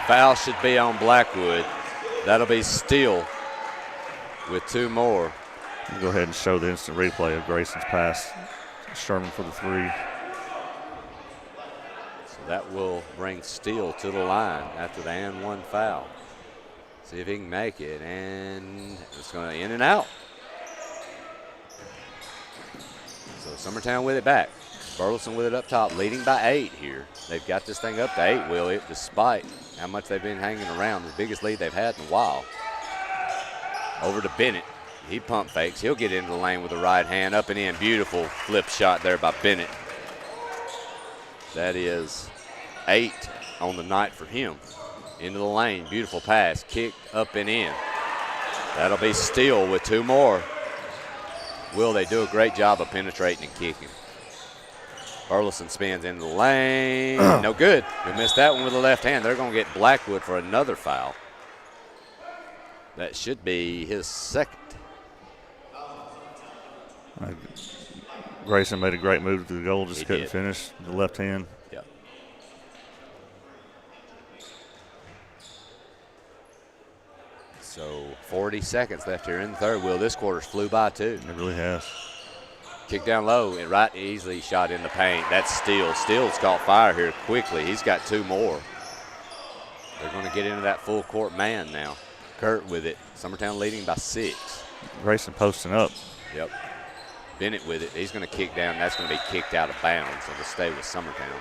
Foul should be on Blackwood. That'll be Steele with 2 more. We'll go ahead and show the instant replay of Grayson's pass. Sherman for the 3. So that will bring Steele to the line after the and 1 foul. See if he can make it, and it's going to in and out. So Summertown with it back. Burleson with it up top, leading by 8 here. They've got this thing up to 8, Will, despite how much they've been hanging around. The biggest lead they've had in a while. Over to Bennett. He pump fakes. He'll get into the lane with the right hand, up and in. Beautiful flip shot there by Bennett. That is 8 on the night for him. Into the lane, beautiful pass, kicked up and in. That'll be Steele with 2 more. Will, they do a great job of penetrating and kicking. Burleson spins into the lane. No good. We missed that one with the left hand. They're going to get Blackwood for another foul. That should be his second. Grayson made a great move to the goal, just couldn't finish the left hand. Yep. So 40 seconds left here in the third. Will, this quarter's flew by too. It really has. Kick down low and right easily shot in the paint. That's Steele. Steele's caught fire here quickly. He's got 2 more. They're going to get into that full court man now. Kurt with it. Summertown leading by 6. Grayson posting up. Yep. Bennett with it. He's going to kick down. That's going to be kicked out of bounds. So to stay with Summertown.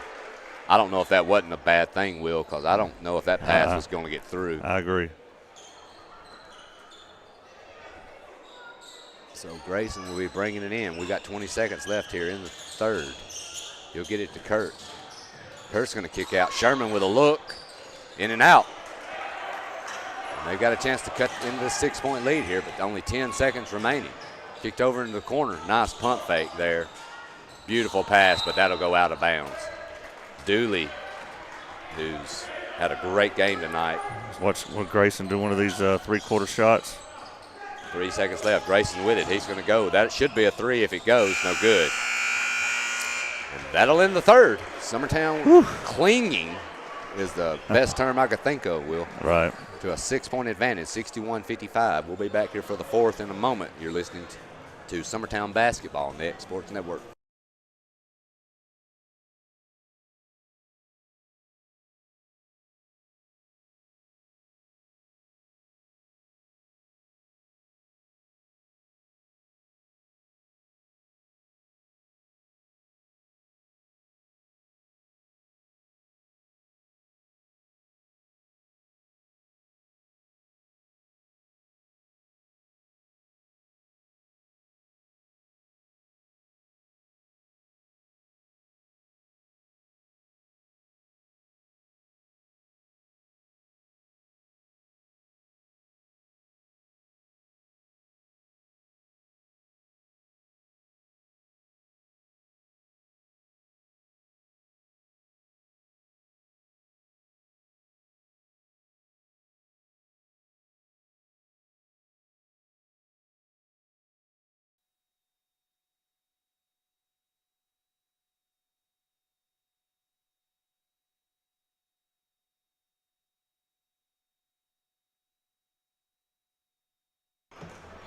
I don't know if that wasn't a bad thing, Will, because I don't know if that pass was going to get through. I agree. So Grayson will be bringing it in. We got 20 seconds left here in the third. He'll get it to Kurt. Kurt's going to kick out. Sherman with a look. In and out. And they've got a chance to cut into the 6-point lead here, but only 10 seconds remaining. Kicked over into the corner. Nice pump fake there. Beautiful pass, but that'll go out of bounds. Dooley, who's had a great game tonight. Watch Grayson do one of these 3-quarter shots. 3 seconds left. Grayson with it. He's going to go. That should be a 3 if it goes. No good. And that'll end the third. Summertown clinging is the best term I could think of, Will. Right. To a 6-point advantage, 61-55. We'll be back here for the fourth in a moment. You're listening to Summertown Basketball on the X Sports Network.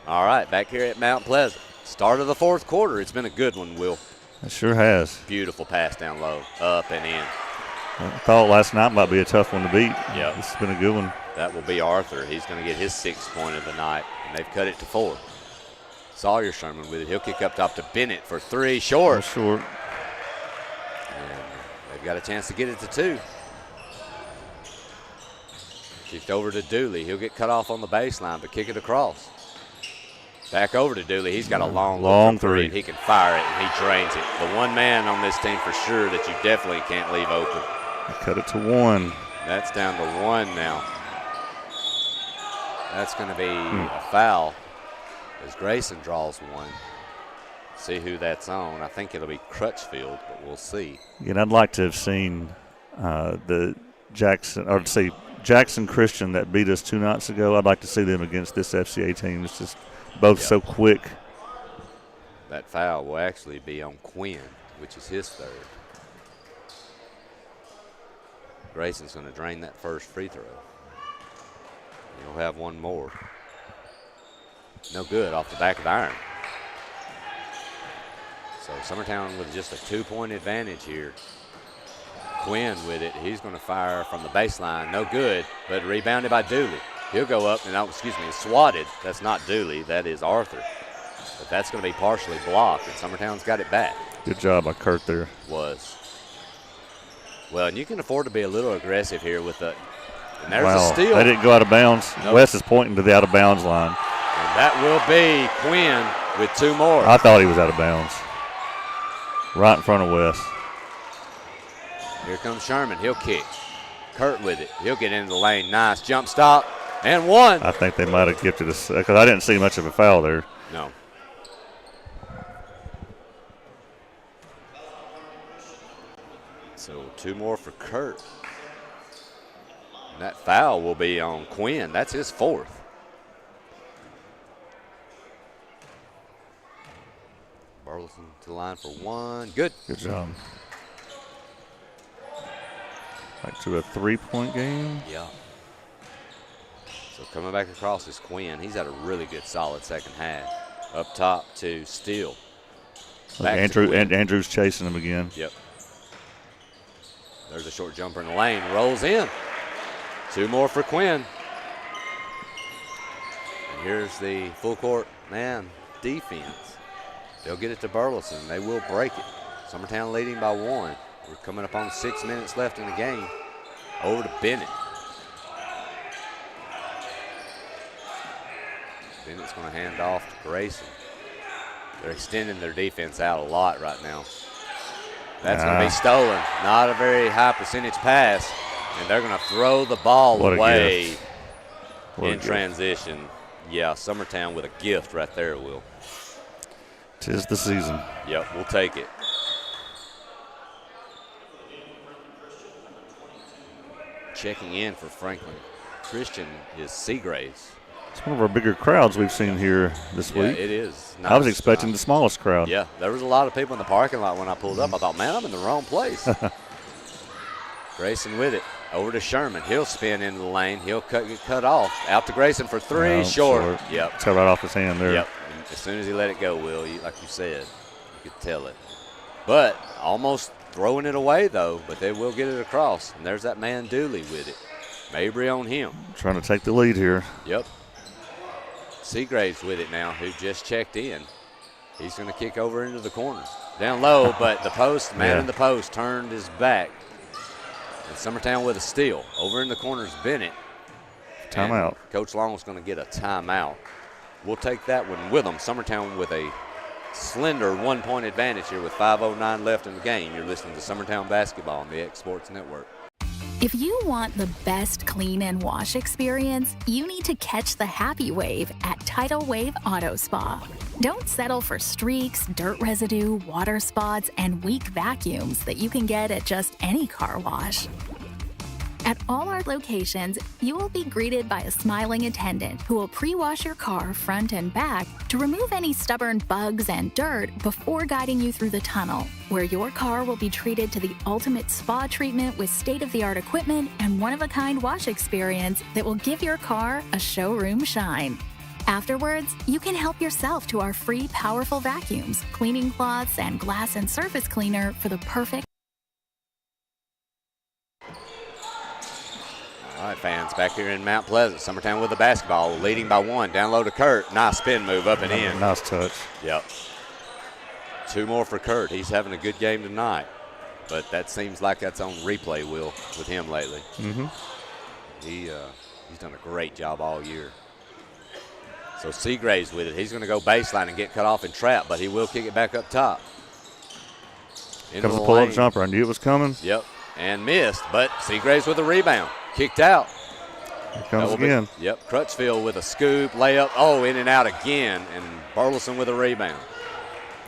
All right, back here at Mount Pleasant. Start of the fourth quarter. It's been a good one, Will. It sure has. Beautiful pass down low, up and in. I thought last night might be a tough one to beat. Yeah. This has been a good one. That will be Arthur. He's going to get his 6th point of the night, and they've cut it to 4. Sawyer Sherman with it. He'll kick up top to Bennett for 3, short. Short. And they've got a chance to get it to 2. Kicked over to Dooley. He'll get cut off on the baseline, but kick it across. Back over to Dooley. He's got a long three. He can fire it, and he drains it. The one man on this team for sure that you definitely can't leave open. Cut it to 1. That's down to 1 now. That's going to be a foul as Grayson draws 1. See who that's on. I think it'll be Crutchfield, but we'll see. Again, I'd like to have seen the Jackson Christian that beat us 2 nights ago. I'd like to see them against this FCA team. It's just both so quick. That foul will actually be on Quinn, which is his 3rd. Grayson's going to drain that first free throw. He'll have 1 more. No good off the back of the iron. So Summertown with just a 2-point advantage here. Quinn with it. He's going to fire from the baseline. No good, but rebounded by Dooley. He'll go up and, swatted. That's not Dooley. That is Arthur. But that's going to be partially blocked, and Summertown's got it back. Good job by Kurt there. Was. Well, and you can afford to be a little aggressive here with the – and there's wow. a steal. They didn't go out of bounds. Nope. Wes is pointing to the out-of-bounds line. And that will be Quinn with 2 more. I thought he was out of bounds. Right in front of Wes. Here comes Sherman. He'll kick. Kurt with it. He'll get into the lane. Nice jump stop. And 1. I think they might have gifted us because I didn't see much of a foul there. No. So 2 more for Kurt. And that foul will be on Quinn. That's his 4th. Burleson to the line for 1. Good. Good job. Back to a 3-point game. Yeah. So coming back across is Quinn. He's had a really good, solid second half. Up top to Steele. Andrew's chasing him again. Yep. There's a short jumper in the lane. Rolls in. 2 more for Quinn. And here's the full court man defense. They'll get it to Burleson. They will break it. Summertown leading by 1. We're coming up on 6 minutes left in the game. Over to Bennett. Bennett's going to hand off to Grayson. They're extending their defense out a lot right now. That's going to be stolen. Not a very high percentage pass. And they're going to throw the ball away in transition. Yeah, Summertown with a gift right there, Will. 'Tis the season. Yep, we'll take it. Checking in for Franklin Christian is Seagraves. It's one of our bigger crowds we've seen here this week. It is. Nice. I was expecting the smallest crowd. Yeah, there was a lot of people in the parking lot when I pulled up. I thought, man, I'm in the wrong place. Grayson with it. Over to Sherman. He'll spin into the lane. He'll get cut off. Out to Grayson for 3. Short. Yep. It's right off his hand there. Yep. And as soon as he let it go, Will, like you said, you could tell it. But almost throwing it away, though. But they will get it across. And there's that man Dooley with it. Mabry on him. Trying to take the lead here. Yep. Seagraves with it now, who just checked in. He's going to kick over into the corner. Down low, but the man in the post turned his back. And Summertown with a steal. Over in the corner is Bennett. Timeout. And Coach Long is going to get a timeout. We'll take that one with them. Summertown with a slender 1-point advantage here with 5:09 left in the game. You're listening to Summertown Basketball on the X Sports Network. If you want the best clean and wash experience, you need to catch the happy wave at Tidal Wave Auto Spa. Don't settle for streaks, dirt residue, water spots, and weak vacuums that you can get at just any car wash. At all our locations, you will be greeted by a smiling attendant who will pre-wash your car front and back to remove any stubborn bugs and dirt before guiding you through the tunnel, where your car will be treated to the ultimate spa treatment with state-of-the-art equipment and one-of-a-kind wash experience that will give your car a showroom shine. Afterwards, you can help yourself to our free powerful vacuums, cleaning cloths, and glass and surface cleaner for the perfect. All right, fans, back here in Mount Pleasant. Summertown with the basketball, leading by 1. Down low to Kurt. Nice spin move up and in. Nice touch. Yep. 2 more for Kurt. He's having a good game tonight, but that seems like that's on replay, Will, with him lately. Mm-hmm. He's done a great job all year. So Seagraves with it. He's going to go baseline and get cut off and trap, but he will kick it back up top. Comes the pull-up jumper. I knew it was coming. Yep, and missed, but Seagraves with a rebound. Kicked out. Here comes again. Yep, Crutchfield with a scoop, layup. Oh, in and out again, and Burleson with a rebound.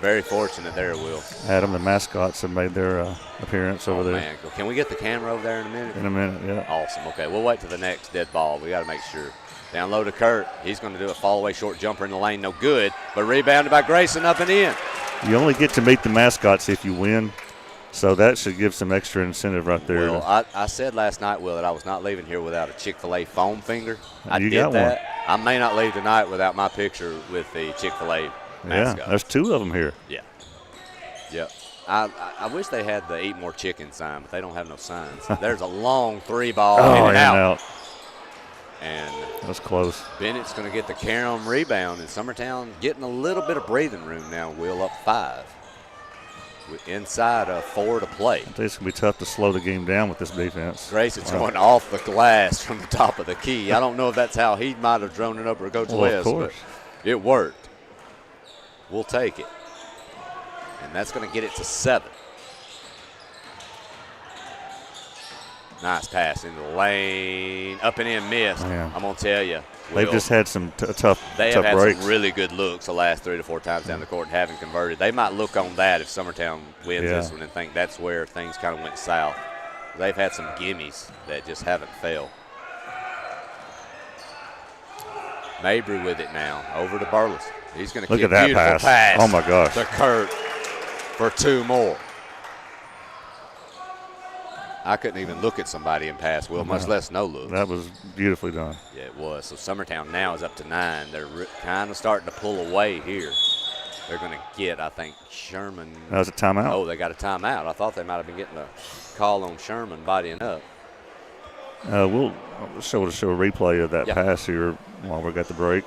Very fortunate there, Will. Adam, the mascots have made their appearance over there. Man, can we get the camera over there in a minute? In a minute, yeah. Awesome. Okay, we'll wait till the next dead ball. We got to make sure. Down low to Kurt. He's going to do a fall-away short jumper in the lane. No good, but rebounded by Grayson up and in. You only get to meet the mascots if you win. So that should give some extra incentive right there. Well, I said last night, Will, that I was not leaving here without a Chick-fil-A foam finger. You got that. I may not leave tonight without my picture with the Chick-fil-A mascot. Yeah, there's 2 of them here. Yeah. Yep. I wish they had the Eat More Chicken sign, but they don't have no signs. There's a long 3 ball in and out. And that's close. Bennett's going to get the carry-on rebound, and Summertown getting a little bit of breathing room now. Will up 5. Inside of 4 to play. I think it's going to be tough to slow the game down with this defense. Grayson's going off the glass from the top of the key. I don't know if that's how he might have thrown it over to Coach West, but it worked. We'll take it. And that's going to get it to 7. Nice pass into the lane. Up and in, missed. Man. I'm going to tell you. They've just had some tough They have had breaks. some really good looks the last 3 to 4 times down the court and haven't converted. They might look on that if Summertown wins this one and think that's where things kind of went south. They've had some gimmies that just haven't fell. Mabry with it now. Over to Burles. He's going to kick. Look at that beautiful pass. Oh, my gosh. To Kurt for 2 more. I couldn't even look at somebody and pass, Will, much less no look. That was beautifully done. Yeah, it was. So Summertown now is up to 9. They're kind of starting to pull away here. They're going to get, I think, Sherman. That was a timeout. Oh, they got a timeout. I thought they might have been getting a call on Sherman bodying up. We'll show a replay of that pass here while we got the break.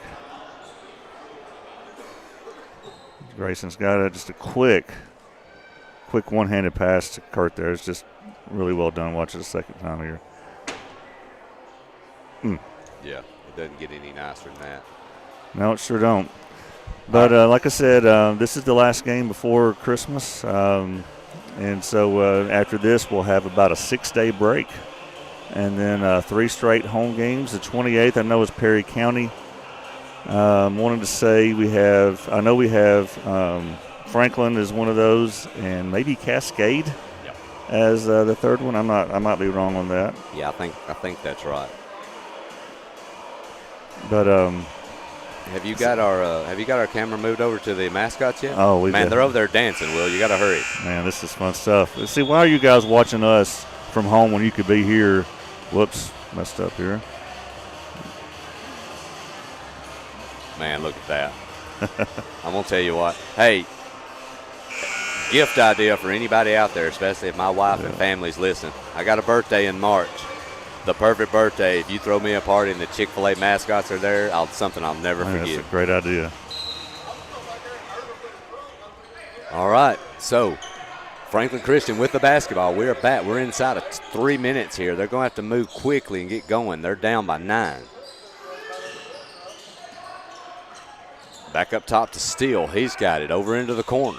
Grayson's got just a quick one-handed pass to Kurt there. It's just really well done. Watch it a second time here. Yeah, it doesn't get any nicer than that. No, it sure don't. But like I said, this is the last game before Christmas. And so after this, we'll have about a 6-day break. And then 3 straight home games. The 28th, I know, is Perry County. Wanted to say I know we have Franklin is one of those, and maybe Cascade as the third one. I might be wrong on that. Yeah, I think that's right. But have you got our camera moved over to the mascots yet? Oh, man, they're over there dancing. Will, you got to hurry. Man, this is fun stuff. See, why are you guys watching us from home when you could be here? Whoops, messed up here. Man, look at that. I'm going to tell you what. Hey, gift idea for anybody out there, especially if my wife and family's listening. I got a birthday in March. The perfect birthday. If you throw me a party and the Chick-fil-A mascots are there, something I'll never forget. That's a great idea. All right, so Franklin Christian with the basketball. We're back. We're inside of 3 minutes here. They're going to have to move quickly and get going. They're down by 9. Back up top to Steele. He's got it over into the corner.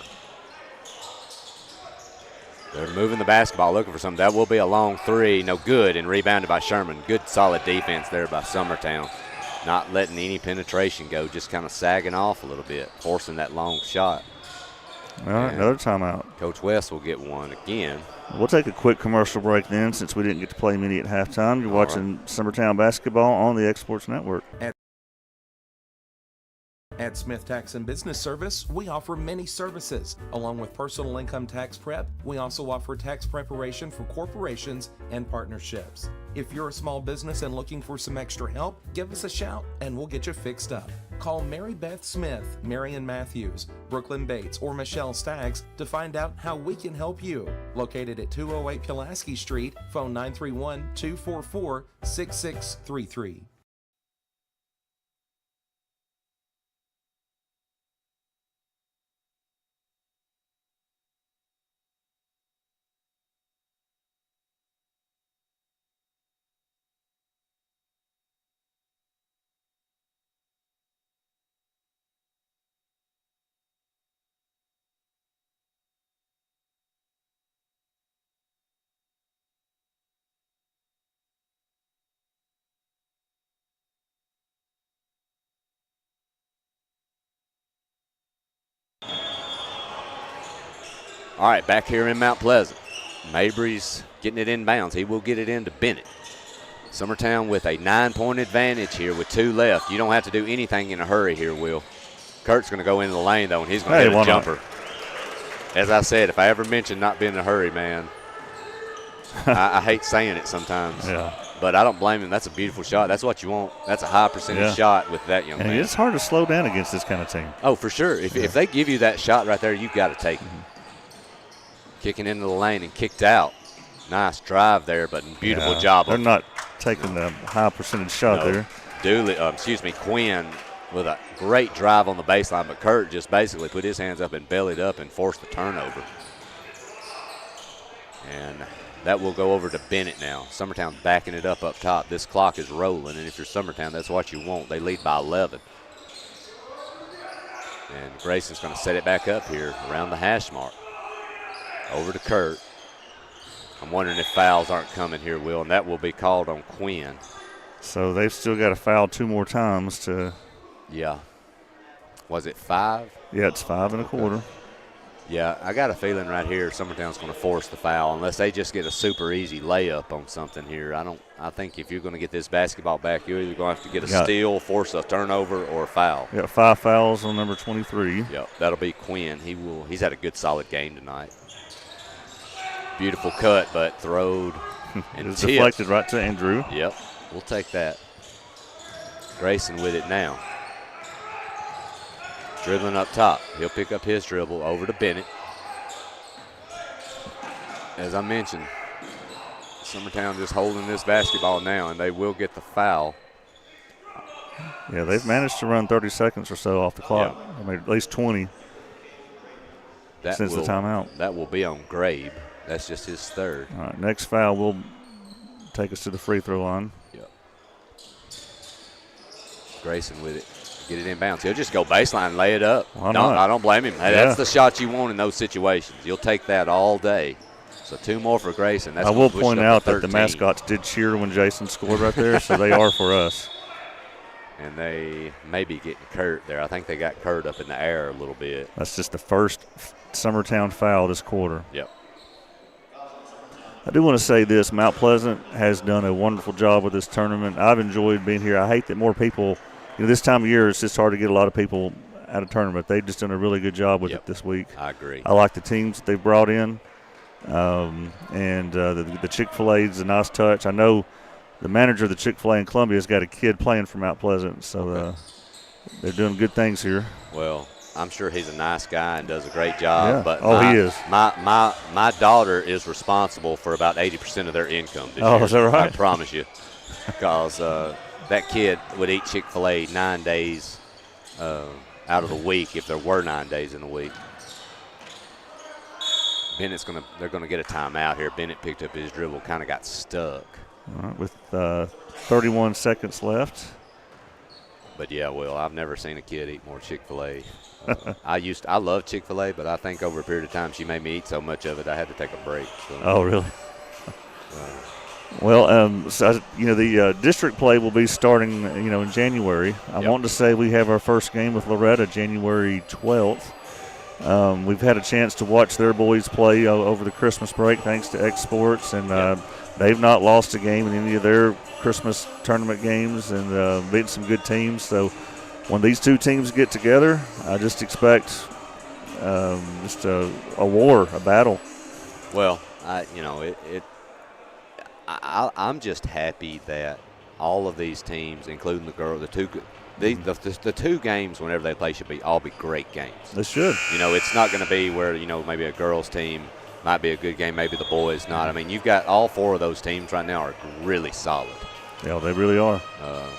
They're moving the basketball, looking for something. That will be a long 3. No good, and rebounded by Sherman. Good, solid defense there by Summertown. Not letting any penetration go, just kind of sagging off a little bit, forcing that long shot. All right, another timeout. Coach West will get one again. We'll take a quick commercial break then, since we didn't get to play many at halftime. You're watching Summertown basketball on the Exports Network. At Smith Tax and Business Service, we offer many services. Along with personal income tax prep, we also offer tax preparation for corporations and partnerships. If you're a small business and looking for some extra help, give us a shout and we'll get you fixed up. Call Mary Beth Smith, Marion Matthews, Brooklyn Bates, or Michelle Staggs to find out how we can help you. Located at 208 Pulaski Street, phone 931-244-6633. All right, back here in Mount Pleasant. Mabry's getting it inbounds. He will get it into Bennett. Summertown with a 9-point advantage here with 2 left. You don't have to do anything in a hurry here, Will. Kurt's going to go into the lane, though, and he's going to hit a jumper. As I said, if I ever mention not being in a hurry, man, I hate saying it sometimes. Yeah. But I don't blame him. That's a beautiful shot. That's what you want. That's a high percentage shot with that young man. And it's hard to slow down against this kind of team. Oh, for sure. If they give you that shot right there, you've got to take it. Kicking into the lane and kicked out. Nice drive there, but beautiful job. They're not taking the high percentage shot there. Quinn with a great drive on the baseline, but Kurt just basically put his hands up and bellied up and forced the turnover. And that will go over to Bennett now. Summertown backing it up top. This clock is rolling, and if you're Summertown, that's what you want. They lead by 11. And Grayson's going to set it back up here around the hash mark. Over to Kurt. I'm wondering if fouls aren't coming here, Will, and that will be called on Quinn. So they've still got to foul 2 more times to. Yeah. Was it 5? Yeah, it's 5 1/4. Yeah, I got a feeling right here Summertown's going to force the foul unless they just get a super easy layup on something here. I think if you're going to get this basketball back, you're either going to have to get a steal, force a turnover, or a foul. Yeah, 5 fouls on number 23. Yep, that'll be Quinn. He's had a good solid game tonight. Beautiful cut, but throwed and It was tipped. deflected right to Andrew. Yep, we'll take that. Grayson with it now. Dribbling up top. He'll pick up his dribble over to Bennett. As I mentioned, Summertown just holding this basketball now, and they will get the foul. Yeah, they've managed to run 30 seconds or so off the clock. Yeah. I mean, at least 20 since the timeout. That will be on Grabe. That's just his third. All right, next foul will take us to the free throw line. Yep. Grayson with it. Get it inbounds. He'll just go baseline and lay it up. Why not? I don't blame him. Hey, that's the shot you want in those situations. You'll take that all day. So 2 more for Grayson. That's I will point out that the 13. mascots did cheer when Jason scored right there, so they are for us. And they may be getting Kurt there. I think they got Kurt up in the air a little bit. That's just the first Summertown foul this quarter. Yep. I do want to say this. Mount Pleasant has done a wonderful job with this tournament. I've enjoyed being here. I hate that more people – this time of year, it's just hard to get a lot of people at a tournament. They've just done a really good job with it this week. I agree. I like the teams that they've brought in, and the Chick-fil-A is a nice touch. I know the manager of the Chick-fil-A in Columbia has got a kid playing for Mount Pleasant, so they're doing good things here. Well, I'm sure he's a nice guy and does a great job. Yeah. But he is. My daughter is responsible for about 80% of their income this year. Oh, is that right? I promise you, because that kid would eat Chick-fil-A 9 days out of the week if there were 9 days in the week. They're gonna get a timeout here. Bennett picked up his dribble, kind of got stuck. All right, with 31 seconds left. But yeah, Will, I've never seen a kid eat more Chick-fil-A. I love Chick-fil-A, but I think over a period of time she made me eat so much of it I had to take a break. So. Oh, really? Well, the district play will be starting, in January. I want to say we have our first game with Loretta January 12th. We've had a chance to watch their boys play over the Christmas break thanks to X Sports, and they've not lost a game in any of their Christmas tournament games and beaten some good teams. So when these two teams get together, I just expect just a war, a battle. Well, I'm just happy that all of these teams, including the two games whenever they play should all be great games. They should. It's not going to be where maybe a girls team might be a good game, maybe the boys not. I mean, you've got all 4 of those teams right now are really solid. Yeah, they really are.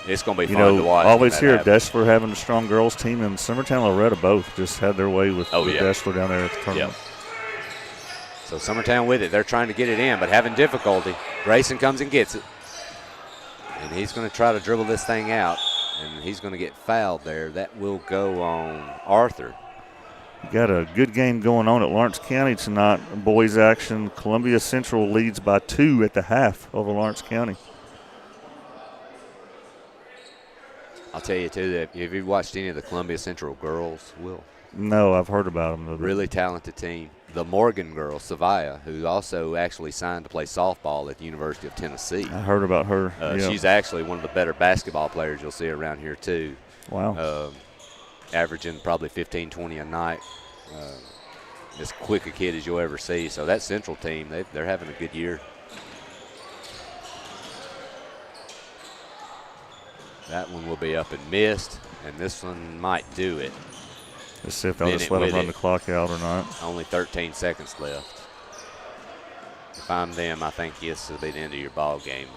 It's going to be fun to watch. Always hear Deschler having a strong girls team, and Summertown and Loretta both just had their way with Deschler down there at the tournament. Yep. So Summertown with it. They're trying to get it in, but having difficulty. Grayson comes and gets it. And he's going to try to dribble this thing out, and he's going to get fouled there. That will go on Arthur. You got a good game going on at Lawrence County tonight. Boys action. Columbia Central leads by 2 at the half over Lawrence County. I'll tell you, too, that have you watched any of the Columbia Central girls, Will? No, I've heard about them. Really talented team. The Morgan girl, Savia, who also actually signed to play softball at the University of Tennessee. I heard about her. She's actually one of the better basketball players you'll see around here, too. Wow. Averaging probably 15, 20 a night. As quick a kid as you'll ever see. So that Central team, they're having a good year. That one will be up and missed, and this one might do it. Let's see if they'll just let them run the clock out or not. Only 13 seconds left. If I'm them, I think this will be the end of your ball game.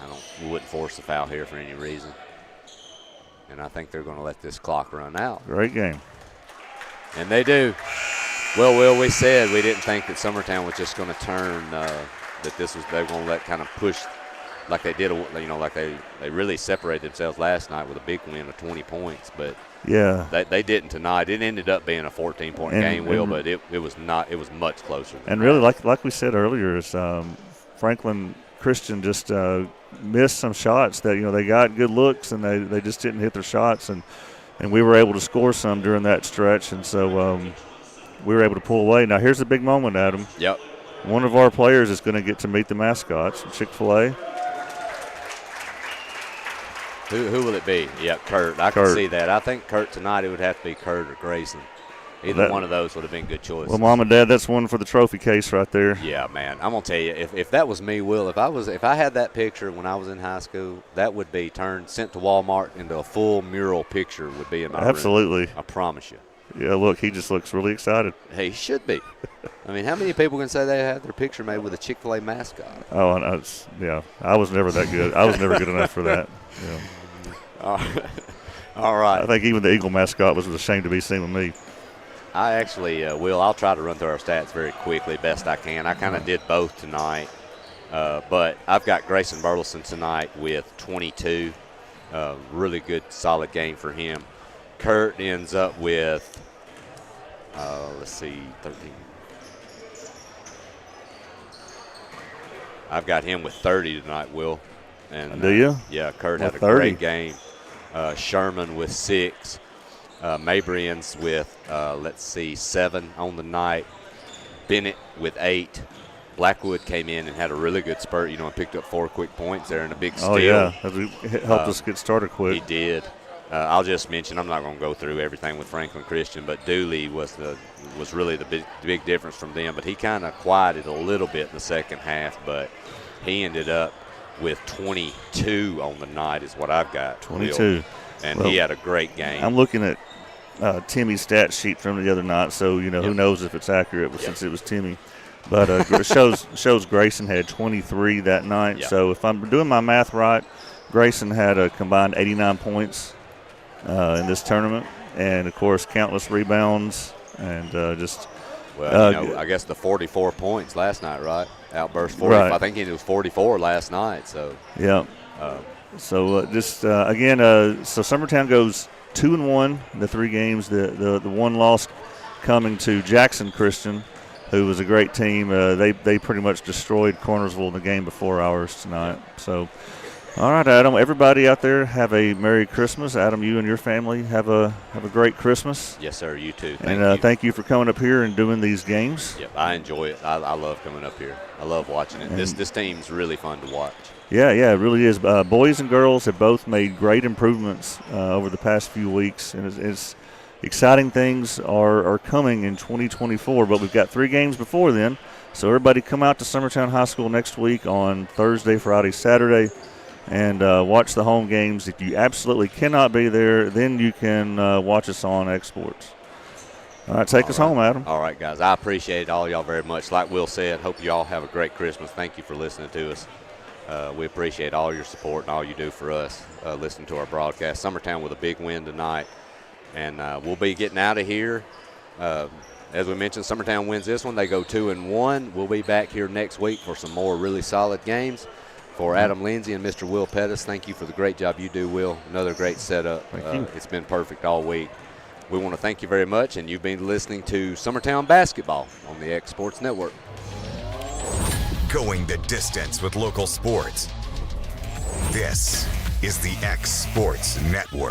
We wouldn't force the foul here for any reason. And I think they're going to let this clock run out. Great game. And they do. Well, Will, we said we didn't think that Summertown was just going to turn, that they're going to let kind of push like they did, like they really separated themselves last night with a big win of 20 points. But yeah, they didn't tonight. It ended up being a 14-point game, Will, but it was not. It was much closer. And really, like we said earlier, is Franklin Christian just missed some shots that, they got good looks and they just didn't hit their shots. And we were able to score some during that stretch. And so we were able to pull away. Now, here's the big moment, Adam. Yep. One of our players is going to get to meet the mascots, Chick-fil-A. Who will it be? Yeah, Kurt. I can see that. I think Kurt tonight, it would have to be Kurt or Grayson. Either one of those would have been good choices. Well, Mom and Dad, that's one for the trophy case right there. Yeah, man. I'm gonna tell you, if that was me, Will, if I had that picture when I was in high school, that would be sent to Walmart into a full mural picture would be in my Absolutely. room. I promise you. Yeah, look, he just looks really excited. He should be. I mean, how many people can say they have their picture made with a Chick-fil-A mascot? Oh, yeah. I was never that good. I was never good enough for that. Yeah. All right. I think even the Eagle mascot was ashamed to be seen with me. I actually will. I'll try to run through our stats very quickly, best I can. I kind of did both tonight, but I've got Grayson Burleson tonight with 22. Really good, solid game for him. Kurt ends up with, 13. I've got him with 30 tonight, Will. And do you? Yeah, Kurt had a 30. great game. Sherman with 6. Mabrian's with, 7 on the night. Bennett with 8. Blackwood came in and had a really good spurt, and picked up 4 quick points there in a big steal. Oh, yeah. It helped us get started quick. He did. I'll just mention, I'm not going to go through everything with Franklin Christian, but Dooley was really the big difference from them. But he kind of quieted a little bit in the second half, but he ended up with 22 on the night is what I've got. 22. And he had a great game. I'm looking at Timmy's stat sheet from the other night, so, who knows if it's accurate since it was Timmy. But it shows Grayson had 23 that night. Yep. So if I'm doing my math right, Grayson had a combined 89 points in this tournament. And, of course, countless rebounds and just – Well, I guess the 44 points last night, right? Outburst 40. Right. I think it was 44 last night. So yeah. So Summertown goes 2-1 in the 3 games. The one loss coming to Jackson Christian, who was a great team. They pretty much destroyed Cornersville in the game before ours tonight. So, all right, Adam. Everybody out there, have a Merry Christmas. Adam, you and your family have a great Christmas. Yes, sir. You too. Thank you for coming up here and doing these games. Yep, I enjoy it. I love coming up here. I love watching it. This team's really fun to watch. Yeah, it really is. Boys and girls have both made great improvements over the past few weeks, and it's exciting things are coming in 2024. But we've got 3 games before then, so everybody come out to Summertown High School next week on Thursday, Friday, Saturday, and watch the home games. If you absolutely cannot be there, then you can watch us on Exports. All right, take us home, Adam. All right, guys. I appreciate all y'all very much. Like Will said, hope you all have a great Christmas. Thank you for listening to us. We appreciate all your support and all you do for us, listening to our broadcast. Summertown with a big win tonight, and we'll be getting out of here. As we mentioned, Summertown wins this one. They go 2-1. We'll be back here next week for some more really solid games. For Adam Lindsay and Mr. Will Pettis, thank you for the great job you do, Will. Another great setup. It's been perfect all week. We want to thank you very much, and you've been listening to Summertown Basketball on the X Sports Network. Going the distance with local sports. This is the X Sports Network.